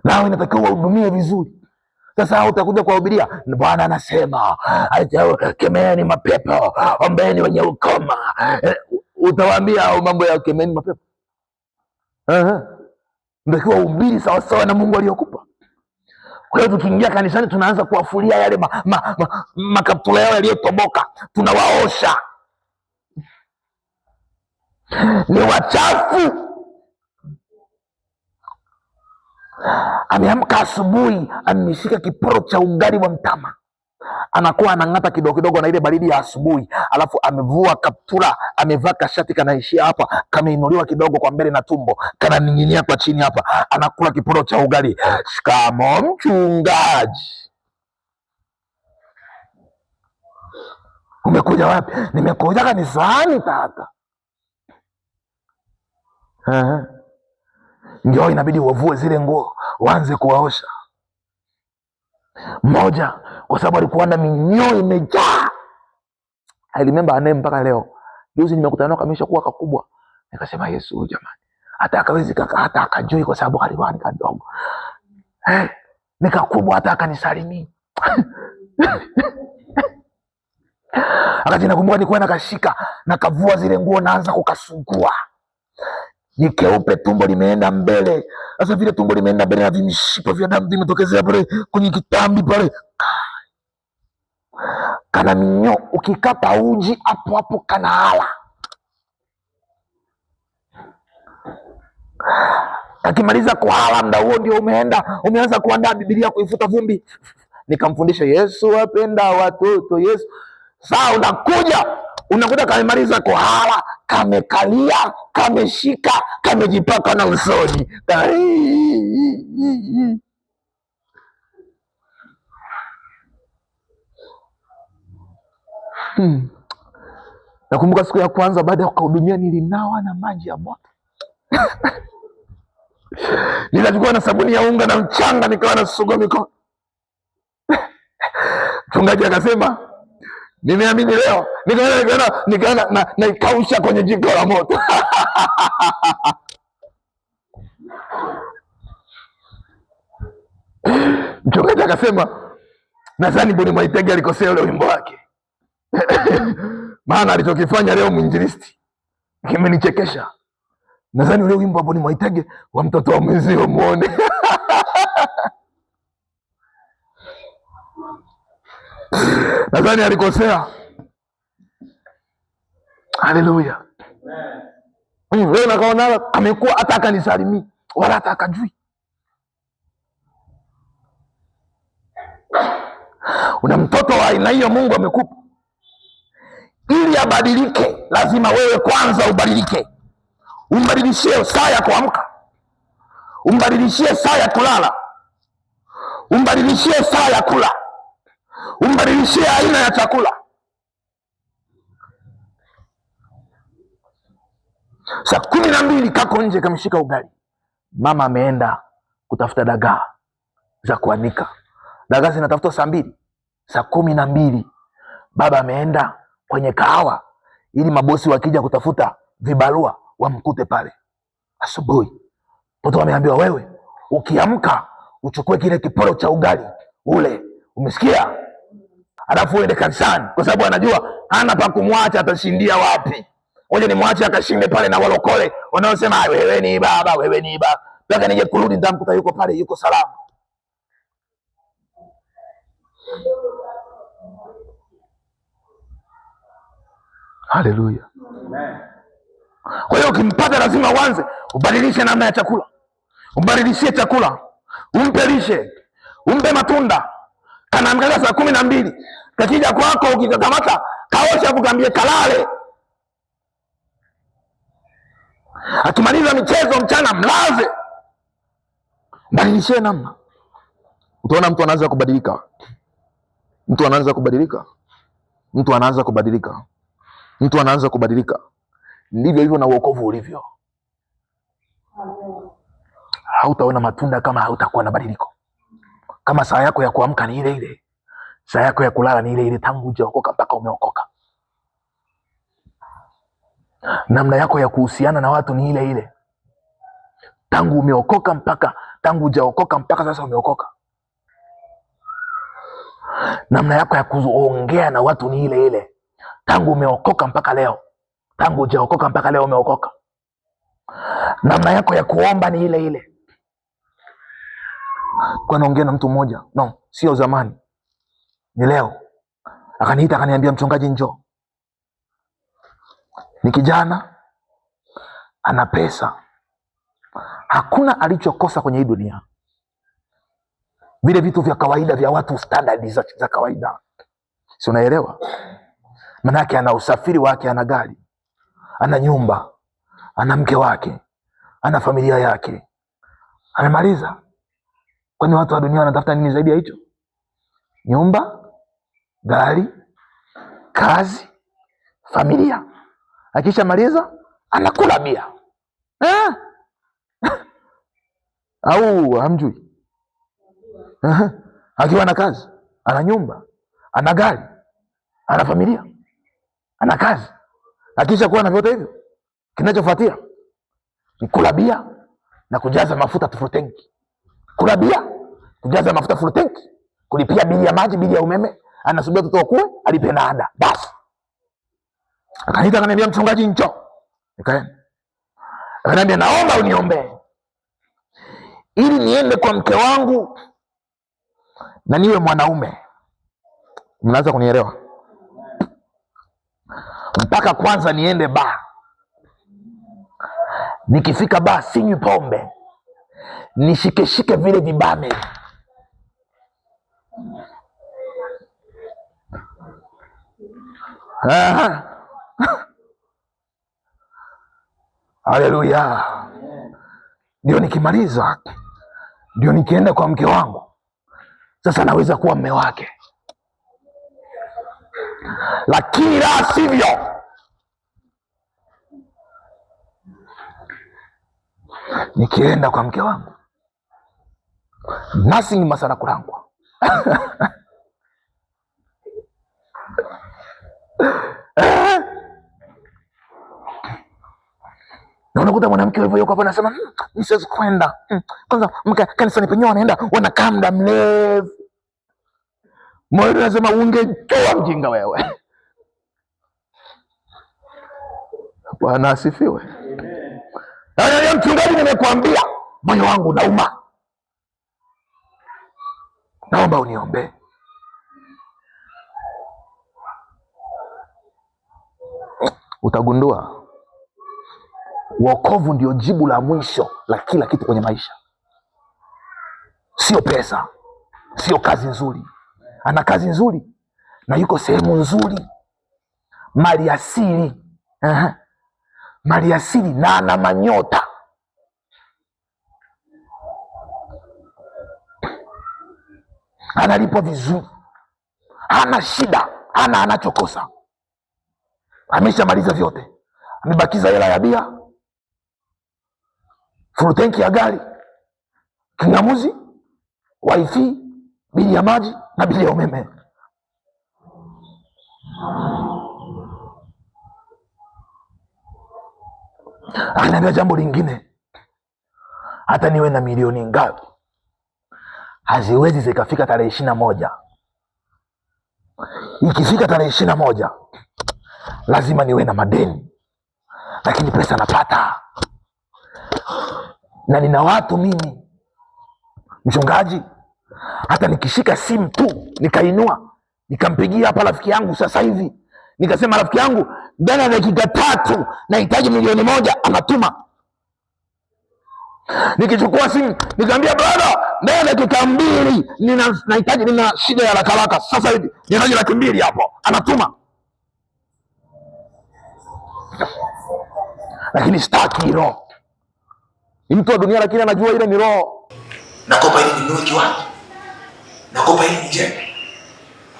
nao inatakiwa wahudumie vizuri. Sasa hao utakuja kuwahubiria, Bwana anasema kemeeni mapepo, ombeni wenye ukoma. Utawaambia hao mambo ya kemeeni mapepo? Ndio uhubiri sawa sawa na Mungu aliyokupa. Kwa hiyo tukiingia kanisani tunaanza kuwafulia yale makaptula yao yaliyotoboka, tunawaosha. Ni wachafu. Ameamka asubuhi, ameshika kiporo cha ugali wa mtama, anakuwa anang'ata kidogo kidogo na ile baridi ya asubuhi, alafu amevua kaptula, amevaa kashati kanaishia hapa, kameinuliwa kidogo kwa mbele na tumbo kananing'inia kwa chini hapa, anakula kiporo cha ugali. Shikamo mchungaji, umekuja wapi? Nimekuja kanisani tata. Ndio inabidi wavue zile nguo, waanze kuwaosha. Mmoja kwa sababu alikuwa na minyoo imejaa, I remember ane mpaka leo. Juzi nimekutana nao, kamesha kuwa kakubwa, nikasema Yesu jamani, hata akawezi hata akajui, kwa sababu alikuwa ni kadogo, nikakubwa hata akanisalimia. Akati nakumbuka nilikuwa nakashika, nakavua zile nguo, naanza kukasugua, ni keupe, tumbo limeenda mbele. Sasa vile tumbo limeenda mbele na vimishipa vya damu vimetokezea pale kwenye kitambi pale, kana minyoo. Ukikata uji hapo hapo kana hala. Akimaliza kuhala, muda huo ndio umeanza kuandaa Biblia kuifuta vumbi. Nikamfundisha Yesu apenda watoto, Yesu. Sasa unakuja kamemaliza kuhala, kamekalia, kameshika, kamejipaka na usoni. Nakumbuka siku ya kwanza baada ya kuhudumia, nilinawa na maji ya moto. Nilachukua na sabuni ya unga na mchanga, nikawa nasugua mikono. Mchungaji akasema, nimeamini leo. Nikaona naikausha kwenye jiko la moto. Mchungaji akasema, nadhani Boni Mwaitege alikosea ule wimbo wake. Maana alichokifanya leo mwinjilisti kimenichekesha. Nadhani ule wimbo wa Boni Mwaitege wa mtoto wa mwenzio muone. Nadhani alikosea. Haleluya. Wewe nakaona amekuwa hata akanisalimia wala hata akajui. Una mtoto wa aina hiyo Mungu amekupa. Ili abadilike, lazima wewe kwanza ubadilike. Umbadilishie saa ya kuamka, umbadilishie saa ya kulala, umbadilishie saa ya kula, umbadilishie aina ya chakula. Saa 12 kako nje kameshika ugali, mama ameenda kutafuta dagaa za kuanika. Dagaa zinatafuta saa 2. Saa 12 baba ameenda kwenye kahawa ili mabosi wakija kutafuta vibarua wamkute pale. Asubuhi mtoto ameambiwa, wewe ukiamka uchukue kile kiporo cha ugali ule, umesikia? Alafu uende kanisani, kwa sababu anajua hana pa kumwacha, atashindia wapi? Ngoja nimwache akashinde pale na walokole wanaosema wewe ni baba, wewe ni baba. Mpaka nije kurudi nitamkuta yuko pale, yuko salama. Haleluya. Kwa hiyo ukimpata lazima uanze ubadilishe namna ya chakula. Umbadilishie chakula, umpe lishe, umpe matunda. Kanaangalia saa 12, kakija kwako ukikakamata kaosha, kukambie kalale. Akimaliza michezo mchana mlaze. Badilishie namna. Utaona mtu anaanza kubadilika. Mtu anaanza kubadilika. Mtu anaanza kubadilika. Mtu anaanza kubadilika. Ndivyo hivyo na wokovu ulivyo. Hautaona matunda kama hautakuwa na badiliko. Kama saa yako ya kuamka ni ile ile, saa yako ya kulala ni ile ile tangu hujaokoka mpaka umeokoka. Namna yako ya kuhusiana na watu ni ile ile tangu umeokoka mpaka tangu hujaokoka mpaka sasa umeokoka. Namna yako ya kuongea na watu ni ile ile tangu umeokoka mpaka leo, tangu hujaokoka mpaka leo umeokoka. Namna yako ya kuomba ni ile ile. Kwa naongea na mtu mmoja, no, sio zamani, ni leo. Akaniita akaniambia, mchungaji njoo. Ni kijana ana pesa, hakuna alichokosa kwenye hii dunia, vile vitu vya kawaida vya watu, standard za kawaida, si unaelewa? Manake ana usafiri wake, ana gari, ana nyumba, ana mke wake, ana familia yake, amemaliza. Kwani watu wa dunia wanatafuta nini zaidi ya hicho? Nyumba, gari, kazi, familia. Akisha maliza anakula bia au hamjui? Akiwa na kazi, ana nyumba, ana gari, ana familia, ana kazi. Akisha kuwa na vyote hivyo, kinachofuatia ni kula bia na kujaza mafuta full tank. Kula bia, kujaza mafuta full tank, kulipia bili ya maji, bili ya umeme, anasubiri mtoto akue, alipe na ada. Basi. Akaniita akaniambia, mchungaji njoo. Nikaenda. Akaniambia, naomba uniombee ili niende kwa mke wangu na niwe mwanaume. Mnaanza kunielewa? Mpaka kwanza niende ba. Nikifika ba sinywi pombe, nishikeshike vile vibame. Haleluya. Ndio nikimaliza, ndio nikienda kwa mke wangu, sasa naweza kuwa mme wake. Lakini la sivyo, nikienda kwa mke wangu nothing masana kulangwa. Na unakuta mwanamke hivyo yuko hapo anasema, siwezi kwenda. Kwanza mke kanisani penyewe wanaenda wanakaa muda mrefu. Moyo unasema ungetoa mjinga wewe. Bwana asifiwe. Amen. Mchungaji, nimekuambia moyo wangu unauma, naomba uniombee. Utagundua wokovu ndio jibu la mwisho la kila kitu kwenye maisha. Sio pesa, sio kazi nzuri. Ana kazi nzuri na yuko sehemu nzuri, mali asili, mali asili, na ana manyota. Analipwa vizuri, hana shida, hana anachokosa. Ameshamaliza vyote, amebakiza hela ya bia, full tank ya gari, kingamuzi, wifi, bili ya maji na bili ya umeme. Anaambia jambo lingine, hata niwe na milioni ngapi haziwezi zikafika tarehe 21. Ikifika tarehe 21 lazima niwe na madeni, lakini pesa napata. Na nina watu mimi, mchungaji, hata nikishika simu tu nikainua nikampigia hapa rafiki yangu sasa hivi, nikasema rafiki yangu, ndani ya dakika 3 nahitaji milioni 1, anatuma. Nikichukua simu nikamwambia brother, ndani ya dakika 2 nina shida ya haraka sasa hivi, nihitaji 200 hapo, anatuma. Lakini sitaki roho. Ni mtu wa dunia lakini anajua ile ni roho. nakopa ili ninunue kiwanja, nakopa ili nijenge,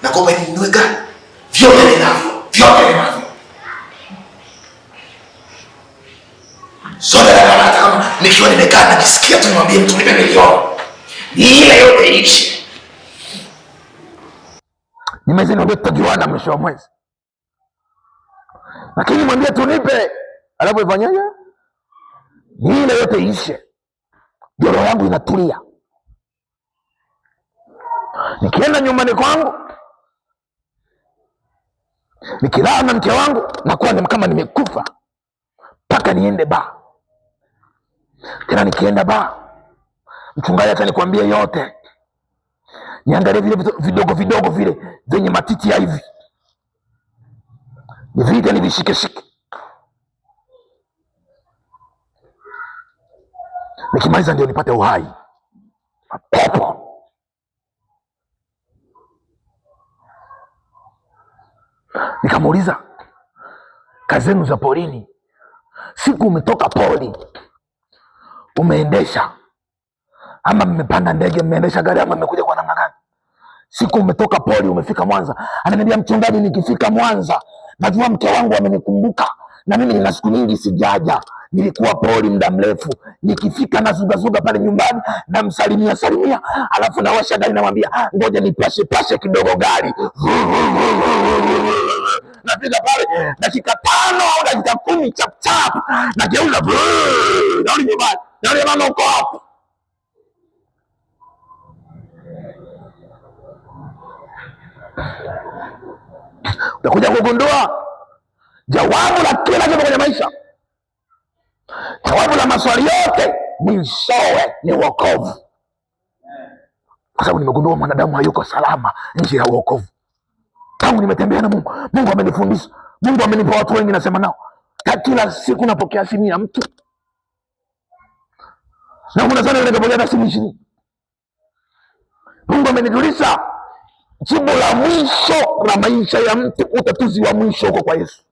nakopa ili ninunue gari. Vyote ninavyo, vyote ninavyo. Sote hata kama nikiwa nimekaa najisikia tu nimwambie mtu nipe milioni, ni ile yote ishi. Nimeweza niambia tutajuana mwisho wa mwezi, lakini mwambie tu nipe, alafu ifanyaje? Ni ile yote ishe, ndio roho yangu inatulia. Nikienda nyumbani kwangu, nikilala na mke wangu, nakuwa kama nimekufa, mpaka niende baa. Tena nikienda baa, mchungaji atanikwambia yote, niangalie vile vidogo vidogo vile zenye matiti ya hivi, nivite nivishike. Nikimaliza ndio nipate uhai. Mapepo. Nikamuuliza, kazi zenu za porini, siku umetoka pori umeendesha ama mmepanda ndege, mmeendesha gari ama mmekuja kwa namna gani? Siku umetoka pori umefika Mwanza. Ananiambia, mchungaji, nikifika Mwanza najua mke wangu amenikumbuka, na mimi nina siku nyingi sijaja, nilikuwa pori muda mrefu. Nikifika nazugazuga pale nyumbani, namsalimia, alafu nawasha gari, namwambia ngoja nipashe kidogo gari. Nafika pale dakika 5 au dakika 10 chap, nageuza, narudi nyumbani. Naambia, mama uko hapo? Utakuja kugundua jawabu la kila jambo kwenye maisha, jawabu la maswali yote mwishowe ni wokovu. Kwa sababu nimegundua mwanadamu hayuko salama nje ya wokovu. Tangu nimetembea na Mungu, Mungu amenifundisha, Mungu amenipa watu wengi nasema nao. Kila siku napokea simu ya mtu, na kuna sana nikapokea hata simu 20. Mungu amenijulisha jibu la mwisho la maisha ya mtu, utatuzi wa mwisho uko kwa Yesu.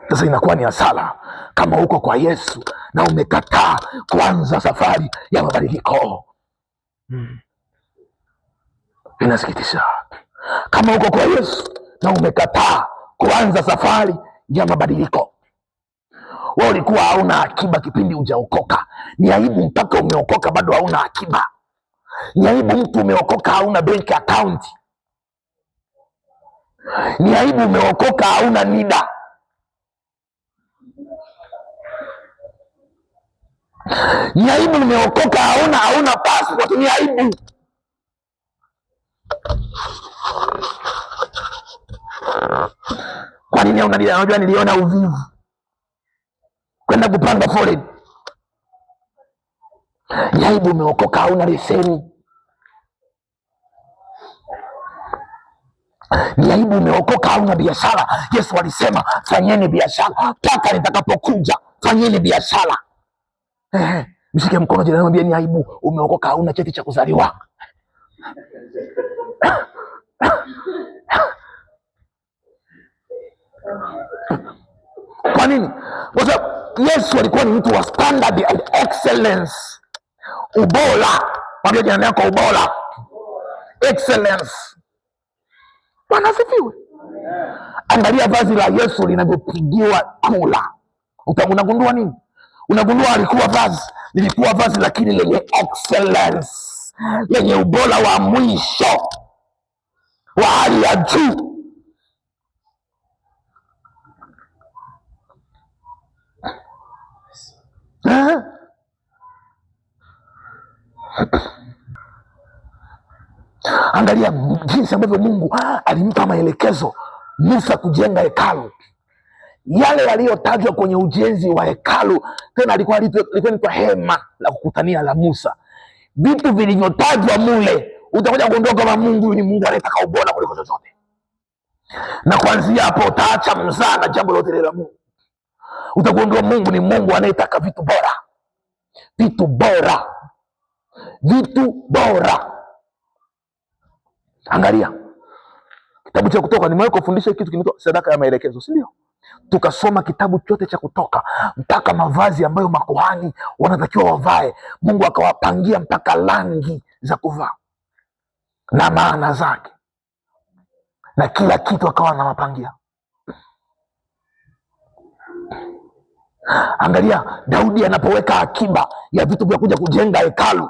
Sasa inakuwa ni hasara kama uko kwa Yesu na umekataa kuanza safari ya mabadiliko. Inasikitisha. Kama uko kwa Yesu na umekataa kuanza safari ya mabadiliko. Wewe ulikuwa hauna akiba kipindi hujaokoka. Ni aibu mpaka umeokoka bado hauna akiba. Ni aibu mtu umeokoka hauna bank account. Ni aibu umeokoka hauna NIDA. Ni aibu umeokoka hauna passport. Ni aibu. Kwa nini unalia? Unajua niliona uvivu kwenda kupanga foleni. Ni aibu umeokoka hauna leseni. Ni aibu umeokoka hauna biashara. Yesu alisema fanyeni biashara mpaka nitakapokuja. Fanyeni biashara. Mshike mkono jirani, mwambie ni aibu umeokoka hauna cheti cha kuzaliwa. Kwa nini? Kwa sababu Yesu alikuwa ni mtu wa standard and excellence. Ubora. Mwambie jirani yako ubora. Excellence. Bwana asifiwe. Angalia vazi la Yesu linavyopigiwa kula. Unagundua nini? Unagundua lilikuwa vazi lakini lenye excellence, lenye ubora wa mwisho wa hali ya juu. Angalia jinsi ambavyo Mungu alimpa maelekezo Musa kujenga hekalu. Yale yaliyotajwa kwenye ujenzi wa hekalu, tena alikuwa ni hema la kukutania la Musa. Vitu vilivyotajwa mule, utakuja kuondoka kama Mungu ni Mungu anayetaka ubora kuliko chochote. Na kuanzia hapo utaacha mzaa na jambo lote la Mungu. Utagundua Mungu ni Mungu anayetaka vitu bora. Vitu bora. Vitu bora. Angalia kitabu cha Kutoka, nimewahi kufundisha kitu kinaitwa sadaka ya maelekezo, si ndio? tukasoma kitabu chote cha Kutoka mpaka mavazi ambayo makuhani wanatakiwa wavae, Mungu akawapangia mpaka rangi za kuvaa na maana zake na kila kitu akawa anawapangia. Angalia Daudi anapoweka akiba ya vitu vya kuja kujenga hekalu.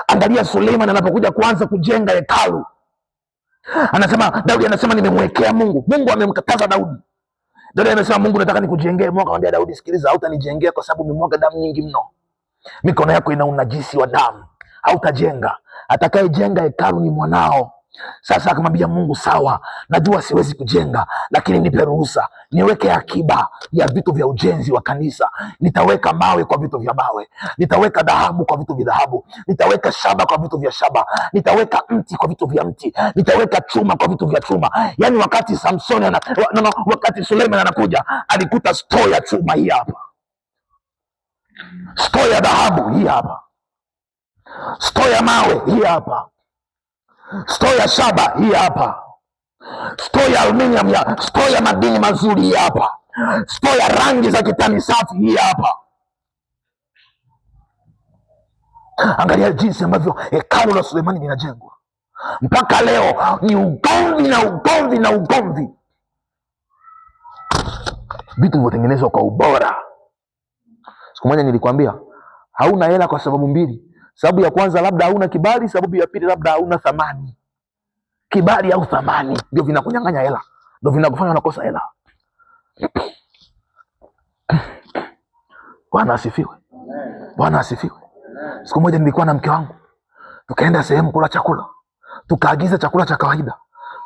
Angalia Suleiman anapokuja kuanza kujenga hekalu, Daudi anasema nimemwekea Mungu. Mungu amemkataza Daudi. Daudi anasema Mungu, nataka nikujengee. Mungu akamwambia Daudi, sikiliza, hautanijengea kwa sababu umemwaga damu nyingi mno, mikono yako ina unajisi wa damu, hautajenga. Atakayejenga hekalu ni mwanao. Sasa akamwambia Mungu, sawa, najua siwezi kujenga, lakini nipe ruhusa niweke akiba ya vitu vya ujenzi wa kanisa. Nitaweka mawe kwa vitu vya mawe, nitaweka dhahabu kwa vitu vya dhahabu, nitaweka shaba kwa vitu vya shaba, nitaweka mti kwa vitu vya mti, nitaweka chuma kwa vitu vya chuma. Yani wakati wakati Suleiman anakuja, alikuta store ya chuma hii hapa, store ya dhahabu hii hapa, store ya mawe hii hapa, store ya shaba hii hapa, store ya aluminium, store ya madini mazuri hii hapa, store ya rangi za kitani safi hii hapa. Angalia jinsi ambavyo hekalu la Sulemani linajengwa mpaka leo. Ni ugomvi na ugomvi na ugomvi, vitu vilivyotengenezwa kwa ubora. Siku moja nilikwambia hauna hela kwa sababu mbili. Sababu ya kwanza, labda hauna kibali. Sababu ya pili, labda hauna thamani. Kibali au thamani ndio vinakunyang'anya hela, ndio vinakufanya unakosa hela. Bwana asifiwe, Bwana asifiwe. Siku moja nilikuwa na mke wangu, tukaenda sehemu kula chakula, tukaagiza chakula cha kawaida,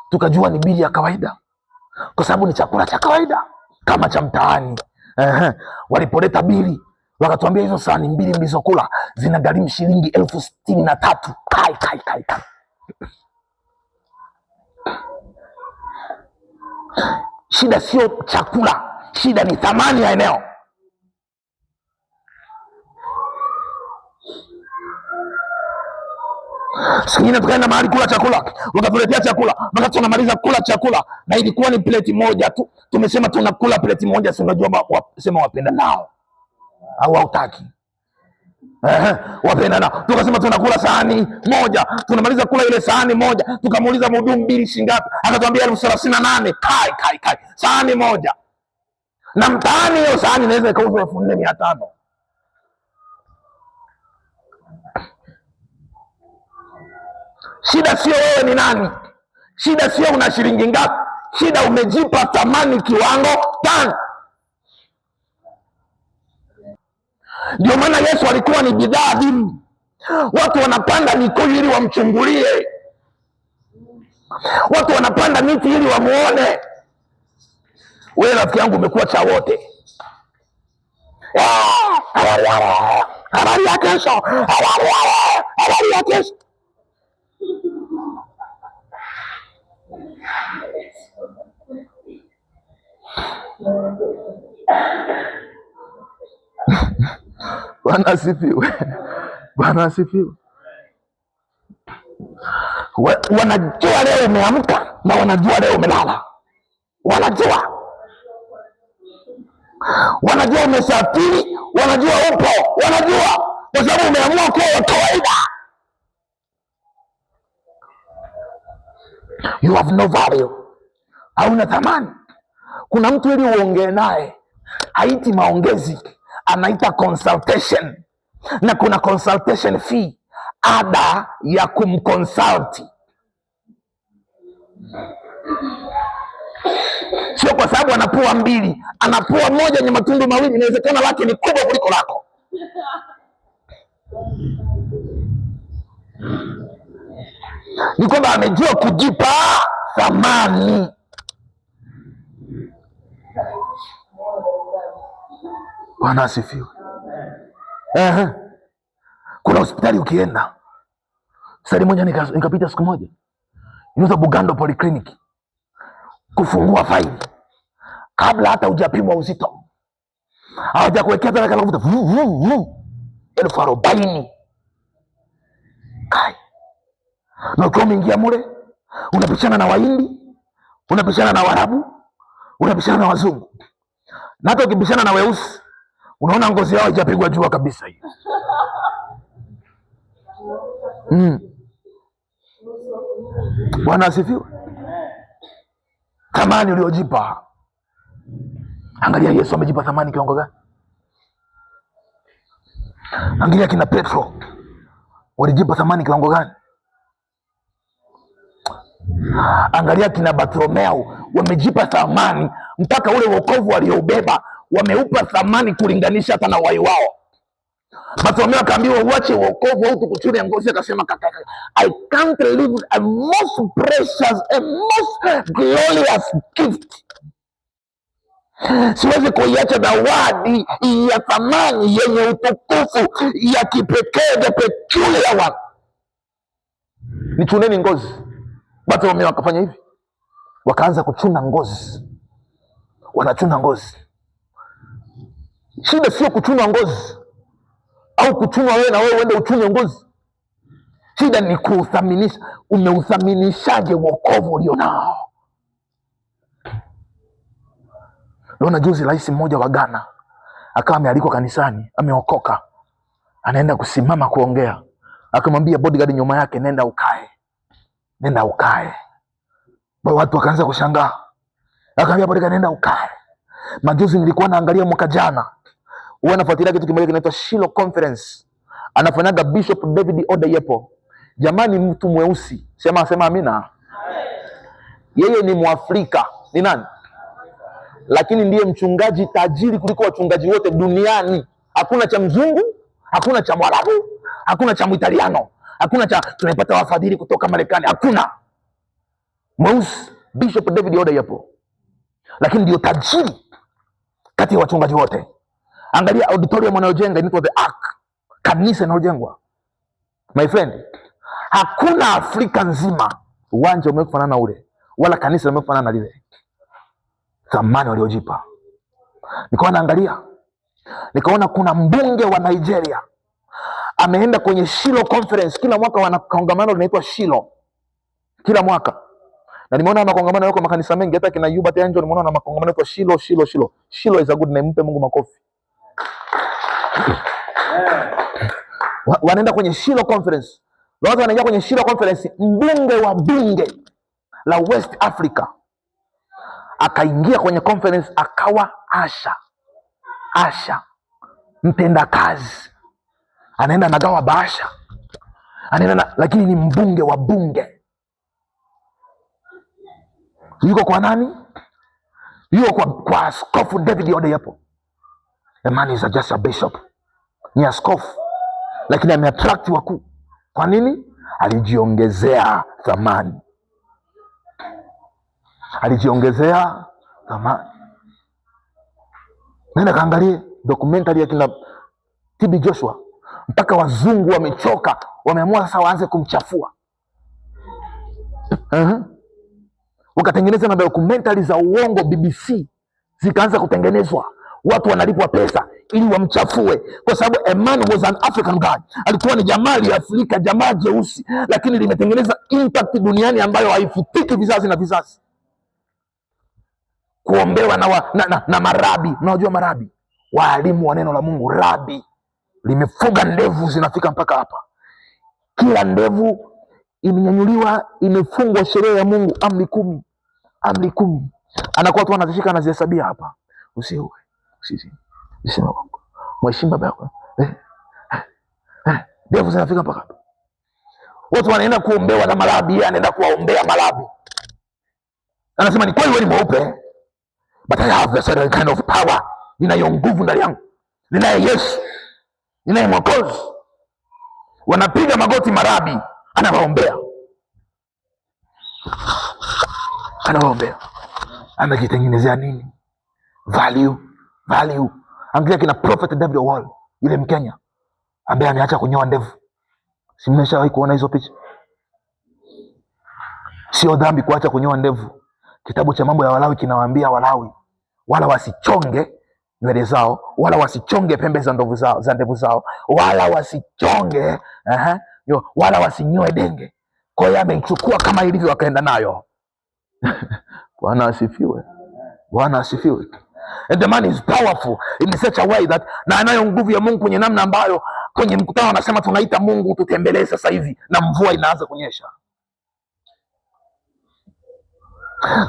tukajua ni bili ya kawaida kwa sababu ni chakula cha kawaida kama cha mtaani. Walipoleta bili wakatuambia hizo sahani mbili mlizokula zinagharimu shilingi 63,000. Kai. Shida sio chakula, shida ni thamani ya eneo. Siku nyingine tukaenda mahali kula chakula, wakatuletea chakula, mpaka tunamaliza kula chakula na ilikuwa ni pleti moja tu. Tumesema tunakula pleti moja, si unajua sema wapenda nao au hautaki? Wapenda nao. Tukasema tunakula sahani moja, tunamaliza kula ile sahani moja, tukamuuliza mhudumu bili shingapi, akatuambia 38,000. Kai, sahani moja, na mtaani hiyo sahani inaweza ikauzwa 4,500. Shida sio wewe ni nani, shida sio una shilingi ngapi, shida umejipa thamani kiwango gani. Ndio maana Yesu alikuwa ni bidhaa adimu. Watu wanapanda mikuyu ili wamchungulie, watu wanapanda miti ili wamuone. Wewe rafiki yangu umekuwa cha wote. Habari ya kesho. Bwana asifiwe, Bwana asifiwe. Wanajua leo umeamka na wanajua leo umelala, wanajua umesafiri, wanajua upo, wanajua kwa sababu umeamua kuwa wa kawaida. You have no value, hauna thamani. Kuna mtu ili uongee naye haiti maongezi, anaita consultation, na kuna consultation fee, ada ya kumconsulti. Sio kwa sababu anapua mbili, anapua moja yenye matundu mawili, inawezekana lake ni kubwa kuliko lako. Ni kwamba amejua kujipa thamani. Bwana asifiwe. Kuna hospitali ukienda, hospitali moja nikapita siku moja, inaitwa Bugando Polyclinic, kufungua faili kabla hata hujapimwa uzito, hawajakuwekea tena kala kuvuta 40,000. Kai. Na ukiwa umeingia mule, unapishana na Wahindi, unapishana na Waarabu, unabishana na wazungu, na hata ukibishana na weusi unaona ngozi yao haijapigwa jua kabisa hii. Bwana asifiwe. Thamani uliojipa, angalia Yesu amejipa thamani kiwango gani? Angalia kina Petro walijipa thamani kiwango gani? Angalia kina Bartolomeo wamejipa thamani, mpaka ule wokovu walioubeba wameupa thamani kulinganisha hata na wai wao. Bartolomeo akaambiwa uache wokovu au tukuchune ngozi, akasema I can't live a most precious, a most glorious gift. Siwezi kuiacha zawadi ya thamani yenye utukufu ya kipekee, the peculiar one. Nichuneni ngozi. Bartolomeo wakafanya hivi, wakaanza kuchuna ngozi, wanachuna ngozi. Shida sio kuchuna ngozi au kuchunwa wewe na wewe uende uchunye ngozi. Shida ni kuuthaminisha. Umeuthaminishaje wokovu ulionao? Naona juzi rais mmoja wa Ghana akawa amealikwa kanisani, ameokoka, anaenda kusimama kuongea, akamwambia bodyguard nyuma yake, nenda ukae, nenda ukae. Watu wakaanza kushangaa, akamwambia bodyguard nenda ukae. Majuzi nilikuwa naangalia mwaka jana, huwa nafuatilia kitu kimoja kinaitwa Shiloh Conference, anafanyaga Bishop David Oyedepo. Jamani, mtu mweusi, sema amina. Yeye ni Mwafrika, ni nani? Lakini ndiye mchungaji tajiri kuliko wachungaji wote duniani. Hakuna cha mzungu, hakuna cha Mwarabu, hakuna cha Mwitaliano, hakuna cha tunapata wafadhili kutoka Marekani, hakuna. Mweusi, Bishop David Oyedepo, lakini ndio tajiri kati ya wachungaji wote. Angalia auditorium wanayojenga, inaitwa The Ark, kanisa linalojengwa. My friend, hakuna Afrika nzima uwanja umefanana na ule, wala kanisa limefanana na lile. Thamani waliojipa. Nikawa naangalia, nikaona kuna mbunge wa Nigeria ameenda kwenye Shiloh Conference. Kila mwaka wana kongamano linaitwa Shiloh, kila mwaka. Na nimeona makongamano yako makanisa mengi, hata kina Yuba Tenjo nimeona na makongamano yako Shiloh. Shiloh is a good name, mpe Mungu makofi. Wanaenda kwenye Shiloh Conference. Watu wanaingia kwenye Shiloh Conference, mbunge wa bunge la West Africa akaingia kwenye conference, akawa asha mtenda kazi, anaenda nagawa bahasha, anaenda lakini ni mbunge wa bunge. Yuko kwa nani? Yuko kwa Askofu David Oyedepo. The man is just a bishop, ni askofu, lakini ameattract wakuu. Kwa nini? Alijiongezea thamani, alijiongezea thamani. Nenda kaangalie documentary ya kina TB Joshua, mpaka wazungu wamechoka, wameamua sasa waanze kumchafua. Wakatengeneza na documentary za uongo, BBC zikaanza kutengenezwa, watu wanalipwa pesa ili wamchafue, kwa sababu a man was an African guy, alikuwa ni jamaa ya Afrika, jamaa jeusi, lakini limetengeneza impact duniani ambayo haifutiki vizazi na vizazi. Kuombewa na marabi. Unajua marabi, waalimu wa neno la Mungu. Rabi limefuga ndevu zinafika mpaka hapa, kila ndevu imenyanyuliwa, imefungwa sheria ya Mungu, amri 10, amri 10. Anakuwa tu anazishika, anazihesabia hapa, usiue, usiseme uongo, mheshimu baba yako. Ndevu zinafika mpaka hapa. Watu wanaenda kuombewa na marabi, yeye anaenda kuwaombea marabi. Anasema ni kweli wewe ni mweupe, but I have a certain kind of power. Ninayo nguvu ndani yangu, ninaye Yesu, ninaye Mwokozi. Wanapiga magoti marabi, anawaombea, amejitengenezea nini? Value. Angalia kina Prophet David Owal, yule Mkenya ambaye ameacha kunyoa ndevu. Si mmeshawahi kuona hizo picha? Sio dhambi kuacha kunyoa ndevu. Kitabu cha Mambo ya Walawi kinawaambia Walawi wala wasichonge nywele zao, wala wasichonge pembe za ndevu zao, wala wasichonge wala wasinyoe denge. Kwa hiyo ameichukua kama ilivyo, akaenda nayo. Bwana asifiwe. Bwana asifiwe. And the man is powerful in such a way that, na anayo nguvu ya Mungu kwenye namna ambayo kwenye mkutano anasema tunaita Mungu tutembelee sasa hivi, na mvua inaanza kunyesha.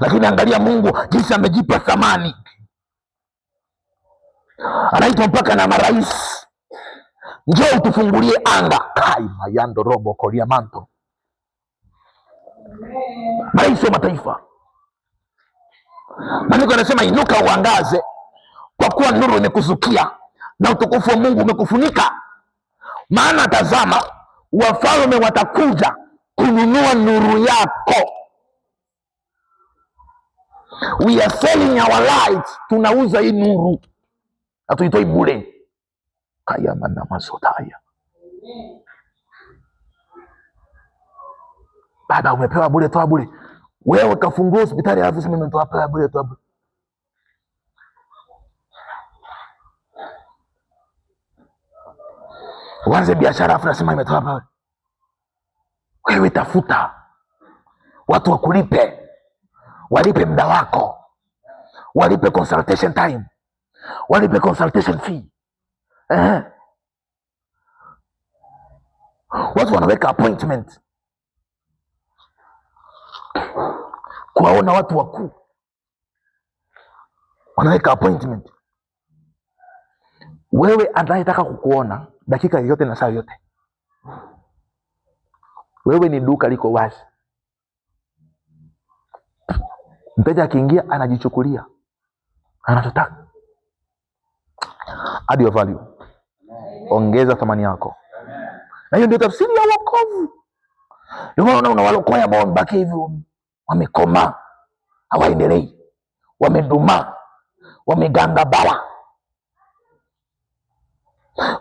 Lakini angalia Mungu jinsi amejipa thamani, anaitwa mpaka na marais, njoo utufungulie anga. Kai mayando robo kolia manto, marais wa mataifa. Maandiko anasema inuka uangaze, kwa kuwa nuru imekuzukia na utukufu wa Mungu umekufunika. Maana tazama, wafalme watakuja kununua nuru yako. We are selling our light. Tunauza hii nuru, hatuitoi bure. Kaya mana masotaya. Baba, umepewa bure, toa bure. Wewe kafungua hospitali alafu sema nimetoa bure, toa bure. Uanze biashara afu nasema nimetoa bure. Wewe tafuta watu wakulipe, walipe muda wako, walipe consultation time, walipe consultation fee. Watu wanaweka appointment kuwaona watu wakuu, wanaweka appointment. Wewe anayetaka kukuona dakika yoyote na saa yote, wewe ni duka liko wazi. Mteja akiingia anajichukulia anachotaka. Add your value, ongeza thamani yako. Na hiyo ndio tafsiri ya wokovu. Ndio maana unaona walokoya ambao wamebaki hivyo, wamekoma, hawaendelei, wameduma, wameganga bawa.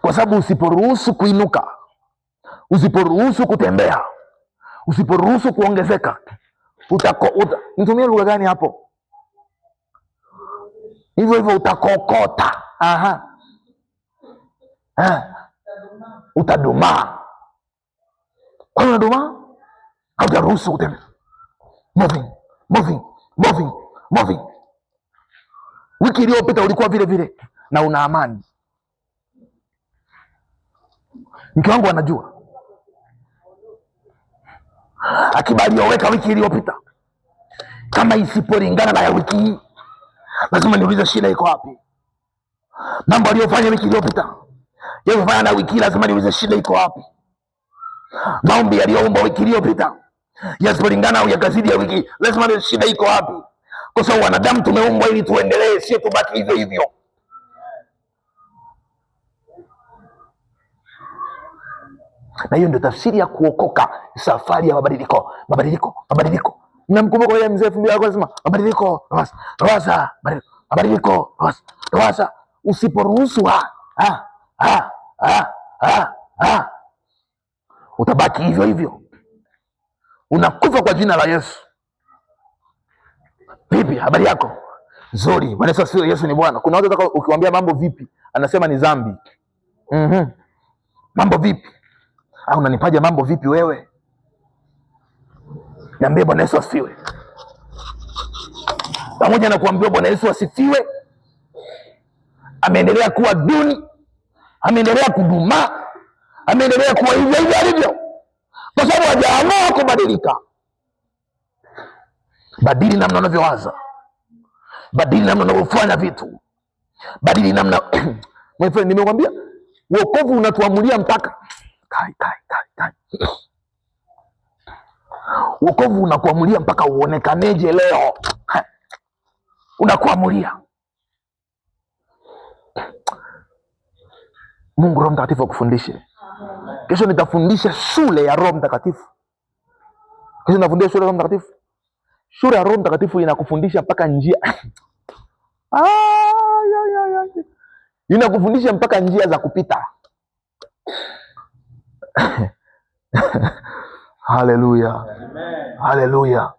Kwa sababu usiporuhusu kuinuka, usiporuhusu kutembea, usiporuhusu kuongezeka, nitumie lugha gani hapo? Hivyo hivyo utakokota. Utadumaa. Kwa nini unadumaa? Haujaruhusu kutembea. Moving. Wiki iliyopita ulikuwa vile vile na una amani. Mke wangu anajua akiba aliyoweka wiki iliyopita, kama isipolingana na ya wiki hii, lazima niulize shida iko wapi. Mambo aliyofanya wiki iliyopita yafanya na wiki, lazima niulize shida iko wapi. Maombi aliyoomba wiki iliyopita yasipolingana au yakazidi ya wiki, lazima niulize shida iko wapi. Kwa sababu wanadamu tumeumbwa ili tuendelee, sio tubaki hivyo hivyo. Na hiyo ndio tafsiri ya kuokoka, safari ya mabadiliko. Namkumbuka yule mzee Fumbia akasema mabadiliko, Rosa. Usiporuhusu utabaki hivyo hivyo, unakufa kwa jina la Yesu. Vipi habari yako? Nzuri. Bwana Yesu, Yesu ni Bwana. Kuna watu ukiwaambia mambo vipi, anasema ni dhambi. Mambo vipi? Au unanipaja mambo vipi wewe? Niambie Bwana Yesu asifiwe. Pamoja na kuambiwa Bwana Yesu asifiwe, ameendelea kuwa duni, ameendelea kuduma, ameendelea kuwa hivyo hivyo alivyo, kwa sababu hajaamua kubadilika. Badili namna unavyowaza, badili namna unavyofanya vitu, badili namna nimekwambia wokovu unatuamulia mpaka kai. Wokovu unakuamulia mpaka uonekaneje leo. Unakuamulia. Mungu Roho Mtakatifu akufundishe. Kesho nitafundisha shule ya Roho Mtakatifu. Kesho nitafundisha shule ya Roho Mtakatifu. Shule ya Roho Mtakatifu inakufundisha mpaka njia inakufundisha mpaka njia za kupita. Haleluya. Haleluya.